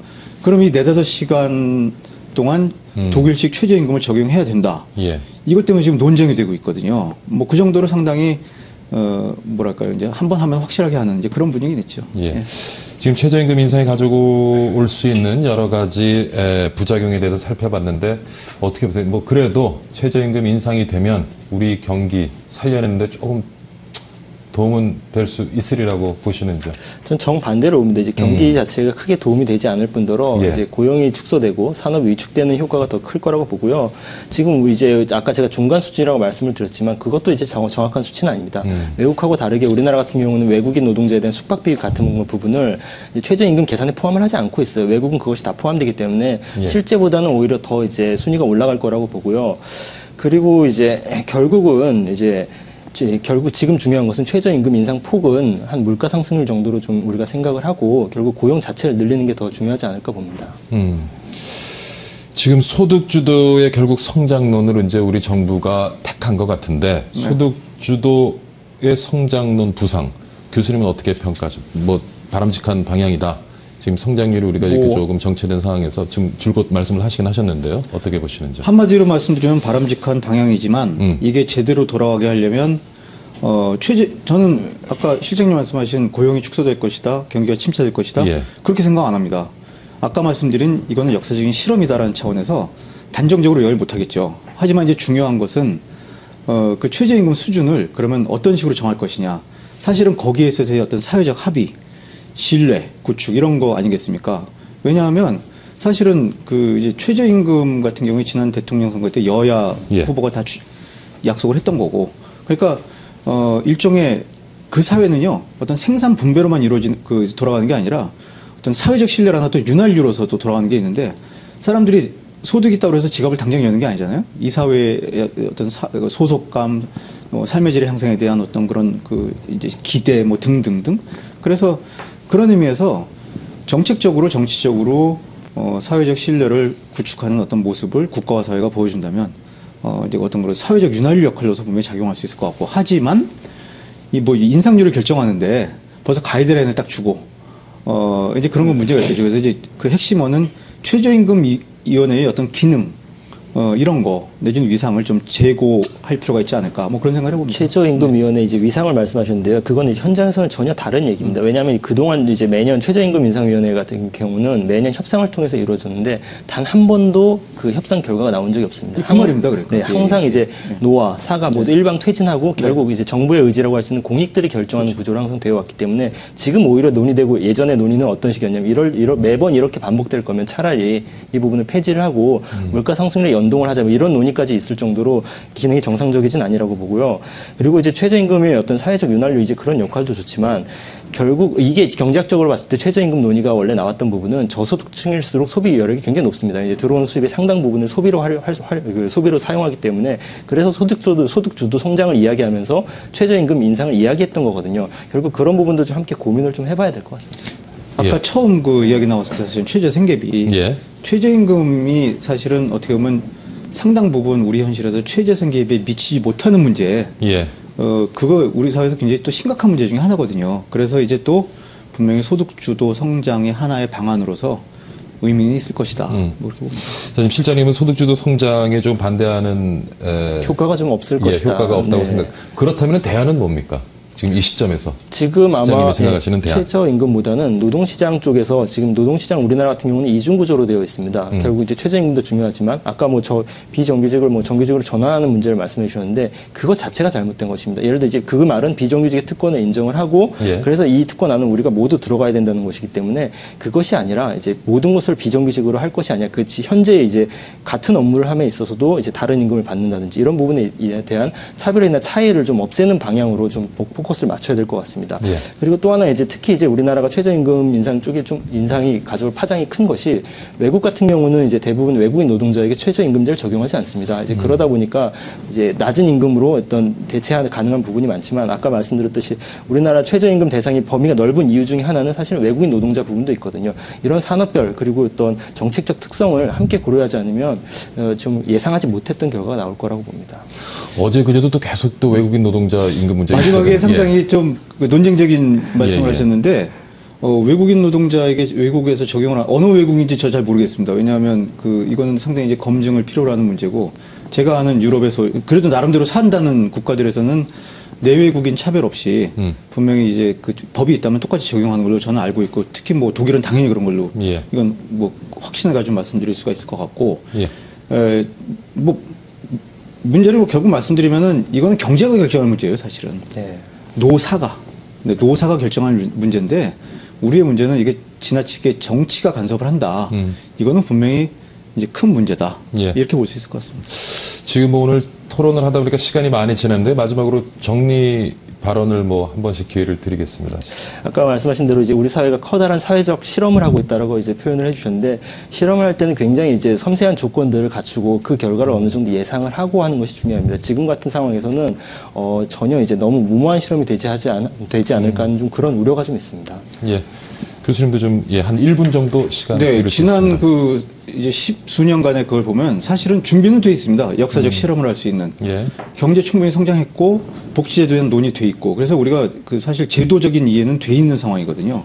그럼 이 4-5시간 동안 독일식 최저임금을 적용해야 된다. 예. 이것 때문에 지금 논쟁이 되고 있거든요. 뭐 그 정도로 상당히 뭐랄까요, 이제 한 번 하면 확실하게 하는 이제 그런 분위기는 있죠. 예. 지금 최저임금 인상이 가지고 올 수 있는 여러 가지 부작용에 대해서 살펴봤는데 어떻게 보세요? 뭐 그래도 최저임금 인상이 되면 우리 경기 살려내는데 조금 도움은 될 수 있으리라고 보시는지요? 전 정반대로 봅니다. 이제 경기 자체가 크게 도움이 되지 않을 뿐더러 예. 이제 고용이 축소되고 산업이 위축되는 효과가 더 클 거라고 보고요. 지금 이제 아까 제가 중간 수준이라고 말씀을 드렸지만 그것도 이제 정확한 수치는 아닙니다. 외국하고 다르게 우리나라 같은 경우는 외국인 노동자에 대한 숙박 비용 같은 부분을 이제 최저임금 계산에 포함을 하지 않고 있어요. 외국은 그것이 다 포함되기 때문에 예. 실제보다는 오히려 더 이제 순위가 올라갈 거라고 보고요. 그리고 이제 결국은 이제 결국 지금 중요한 것은 최저임금 인상 폭은 한 물가 상승률 정도로 좀 우리가 생각을 하고 결국 고용 자체를 늘리는 게 더 중요하지 않을까 봅니다. 지금 소득 주도의 결국 성장론으로 이제 우리 정부가 택한 것 같은데 소득 주도의 성장론 부상 교수님은 어떻게 평가하죠? 뭐 바람직한 방향이다. 지금 성장률이 우리가 이렇게 조금 정체된 상황에서 지금 줄곧 말씀을 하시긴 하셨는데요. 어떻게 보시는지. 한마디로 말씀드리면 바람직한 방향이지만 이게 제대로 돌아가게 하려면 저는 아까 실장님 말씀하신 고용이 축소될 것이다, 경기가 침체될 것이다. 예. 그렇게 생각 안 합니다. 아까 말씀드린 이거는 역사적인 실험이다라는 차원에서 단정적으로 얘기를 못 하겠죠. 하지만 이제 중요한 것은 그 최저임금 수준을 그러면 어떤 식으로 정할 것이냐. 사실은 거기에 있어서의 어떤 사회적 합의, 신뢰, 구축 이런 거 아니겠습니까? 왜냐하면 사실은 그 이제 최저임금 같은 경우에 지난 대통령 선거 때 여야 예. 후보가 다 약속을 했던 거고, 그러니까 일종의 그 사회는요 어떤 생산 분배로만 이루어진 돌아가는 게 아니라 어떤 사회적 신뢰라나 또 윤활유로서 또 돌아가는 게 있는데 사람들이 소득이 있다고 해서 지갑을 당장 여는 게 아니잖아요. 이 사회의 어떤 소속감, 삶의 질의 향상에 대한 어떤 그런 그 이제 기대 뭐 등등등. 그래서 그런 의미에서 정책적으로 정치적으로 사회적 신뢰를 구축하는 어떤 모습을 국가와 사회가 보여준다면 이제 어떤 그런 사회적 윤활유 역할로서 분명히 작용할 수 있을 것 같고, 하지만 이 뭐 인상률을 결정하는데 벌써 가이드라인을 딱 주고 이제 그런 건 문제가 있겠죠. 그래서 이제 그 핵심어는 최저임금 위원회의 어떤 기능 이런 거 내지는 위상을 좀 재고할 필요가 있지 않을까 뭐 그런 생각을 해봅니다. 최저임금위원회 이제 위상을 말씀하셨는데요. 그건 이제 현장에서는 전혀 다른 얘기입니다. 왜냐하면 그동안 이제 매년 최저임금 인상위원회 같은 경우는 매년 협상을 통해서 이루어졌는데 단 한 번도 그 협상 결과가 나온 적이 없습니다. 그 말입니다, 그러니까. 네, 항상 이제 노아, 사가 모두 일방 퇴진하고 결국 이제 정부의 의지라고 할 수 있는 공익들이 결정하는 구조로 항상 되어 왔기 때문에 지금 오히려 논의되고 예전의 논의는 어떤 식이었냐면 매번 이렇게 반복될 거면 차라리 이 부분을 폐지를 하고 물가 상승률에 연동을 하자 뭐 이런 논의까지 있을 정도로 기능이 정상적이진 아니라고 보고요. 그리고 이제 최저임금의 어떤 사회적 윤활유 이제 그런 역할도 좋지만 결국 이게 경제학적으로 봤을 때 최저임금 논의가 원래 나왔던 부분은 저소득층일수록 소비 여력이 굉장히 높습니다. 이제 들어오는 수입의 상당 부분을 소비로 사용하기 때문에 그래서 소득주도 성장을 이야기하면서 최저임금 인상을 이야기했던 거거든요. 결국 그런 부분도 좀 함께 고민을 좀 해봐야 될 것 같습니다. 아까 처음 그 이야기 나왔을 때 사실 최저 생계비, 예. 최저임금이 사실은 어떻게 보면 상당 부분 우리 현실에서 최저 생계비에 미치지 못하는 문제. 예. 그거 우리 사회에서 굉장히 또 심각한 문제 중에 하나거든요. 그래서 이제 또 분명히 소득주도 성장의 하나의 방안으로서 의미는 있을 것이다. 뭐 이렇게 봅니다. 지금 실장님은 소득주도 성장에 좀 반대하는 효과가 좀 없을 것이다. 효과가 없다고 네. 생각. 그렇다면 대안은 뭡니까? 지금 이 시점에서 지금 아마 시장님이 생각하시는 대안. 최저임금보다는 노동시장 쪽에서 지금 노동시장 우리나라 같은 경우는 이중 구조로 되어 있습니다. 결국 이제 최저임금도 중요하지만 아까 뭐 비정규직을 정규직으로 전환하는 문제를 말씀해 주셨는데 그것 자체가 잘못된 것입니다. 예를 들어 이제 그 말은 비정규직의 특권을 인정을 하고 예. 그래서 이 특권 안은 우리가 모두 들어가야 된다는 것이기 때문에 그것이 아니라 이제 모든 것을 비정규직으로 할 것이 아니라 그 현재 이제 같은 업무를 함에 있어서도 이제 다른 임금을 받는다든지 이런 부분에 대한 차별이나 차이를 좀 없애는 방향으로 좀 포커스를 맞춰야 될 것 같습니다. 있습니다. 예. 그리고 또 하나 이제 특히 이제 우리나라가 최저임금 인상 쪽에 좀 인상이 가져올 파장이 큰 것이 외국 같은 경우는 이제 대부분 외국인 노동자에게 최저임금제를 적용하지 않습니다. 이제 그러다 보니까 이제 낮은 임금으로 어떤 대체 가능한 부분이 많지만 아까 말씀드렸듯이 우리나라 최저임금 대상이 범위가 넓은 이유 중에 하나는 사실 외국인 노동자 부분도 있거든요. 이런 산업별 그리고 어떤 정책적 특성을 함께 고려하지 않으면 좀 예상하지 못했던 결과가 나올 거라고 봅니다. 어제 그제도 또 계속 또 외국인 노동자 임금 문제 마지막에 상당히 좀 논쟁적인 말씀을 예, 예. 하셨는데 외국인 노동자에게 외국에서 적용을 어느 외국인지 저 잘 모르겠습니다. 왜냐하면 이거는 상당히 이제 검증을 필요로 하는 문제고 제가 아는 유럽에서 그래도 나름대로 산다는 국가들에서는 내외국인 차별 없이 분명히 이제 그 법이 있다면 똑같이 적용하는 걸로 저는 알고 있고 특히 뭐 독일은 당연히 그런 걸로 예. 이건 뭐 확신을 가지고 말씀드릴 수가 있을 것 같고 예. 뭐 문제를 뭐 결국 말씀드리면은 이거는 경제가 결정할 문제예요, 사실은. 네. 노사가 결정할 문제인데 우리의 문제는 이게 지나치게 정치가 간섭을 한다. 이거는 분명히 이제 큰 문제다. 예. 이렇게 볼 수 있을 것 같습니다. 지금 뭐 오늘 토론을 하다 보니까 시간이 많이 지났는데 마지막으로 정리 발언을 뭐 한 번씩 기회를 드리겠습니다. 아까 말씀하신 대로 이제 우리 사회가 커다란 사회적 실험을 하고 있다라고 이제 표현을 해주셨는데 실험을 할 때는 굉장히 이제 섬세한 조건들을 갖추고 그 결과를 어느 정도 예상을 하고 하는 것이 중요합니다. 지금 같은 상황에서는 전혀 이제 너무 무모한 실험이 되지 않을까 하는 좀 그런 우려가 좀 있습니다. 예. 교수님도 좀, 한 1분 정도 시간 드릴 수 있습니다. 지난 이제 10수년간의 그걸 보면 사실은 준비는 돼 있습니다. 역사적 실험을 할 수 있는. 예. 경제 충분히 성장했고, 복지제도에 대한 논의 돼 있고, 그래서 우리가 사실 제도적인 이해는 돼 있는 상황이거든요.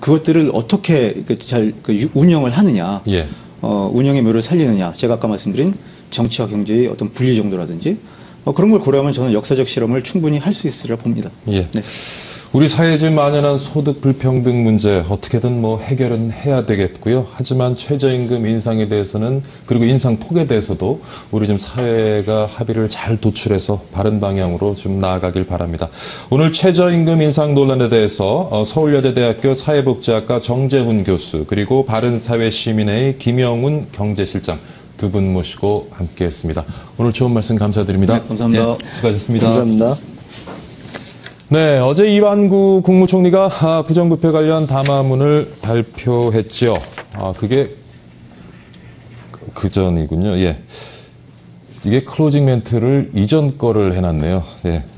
그것들을 어떻게 잘 운영을 하느냐. 예. 운영의 묘를 살리느냐. 제가 아까 말씀드린 정치와 경제의 어떤 분리 정도라든지, 그런 걸 고려하면 저는 역사적 실험을 충분히 할 수 있으리라 봅니다. 예. 네. 우리 사회에 지금 만연한 소득 불평등 문제 어떻게든 뭐 해결은 해야 되겠고요. 하지만 최저임금 인상에 대해서는 그리고 인상 폭에 대해서도 우리 좀 사회가 합의를 잘 도출해서 바른 방향으로 좀 나아가길 바랍니다. 오늘 최저임금 인상 논란에 대해서 서울여자대학교 사회복지학과 정재훈 교수 그리고 바른사회시민회의 김영훈 경제실장 두 분 모시고 함께했습니다. 오늘 좋은 말씀 감사드립니다. 네, 감사합니다. 네, 수고하셨습니다. 감사합니다. 네, 어제 이완구 국무총리가 부정부패 관련 담화문을 발표했죠. 그게 그 전이군요. 예. 이게 클로징 멘트를 이전 거를 해놨네요.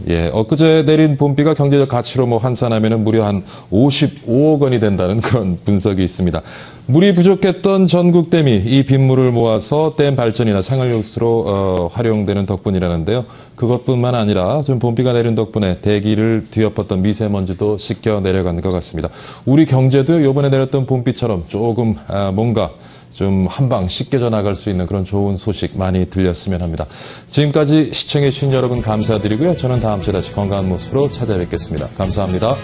예. 엊그제 내린 봄비가 경제적 가치로 환산하면 무려 한 55억 원이 된다는 그런 분석이 있습니다. 물이 부족했던 전국댐이 이 빗물을 모아서 댐 발전이나 생활용수로 활용되는 덕분이라는데요. 그것뿐만 아니라 좀 봄비가 내린 덕분에 대기를 뒤엎었던 미세먼지도 씻겨 내려가는 것 같습니다. 우리 경제도 이번에 내렸던 봄비처럼 조금 뭔가 좀 한방 씻겨져 나갈 수 있는 그런 좋은 소식 많이 들렸으면 합니다. 지금까지 시청해 주신 여러분 감사드리고요. 저는 다음 주에 다시 건강한 모습으로 찾아뵙겠습니다. 감사합니다.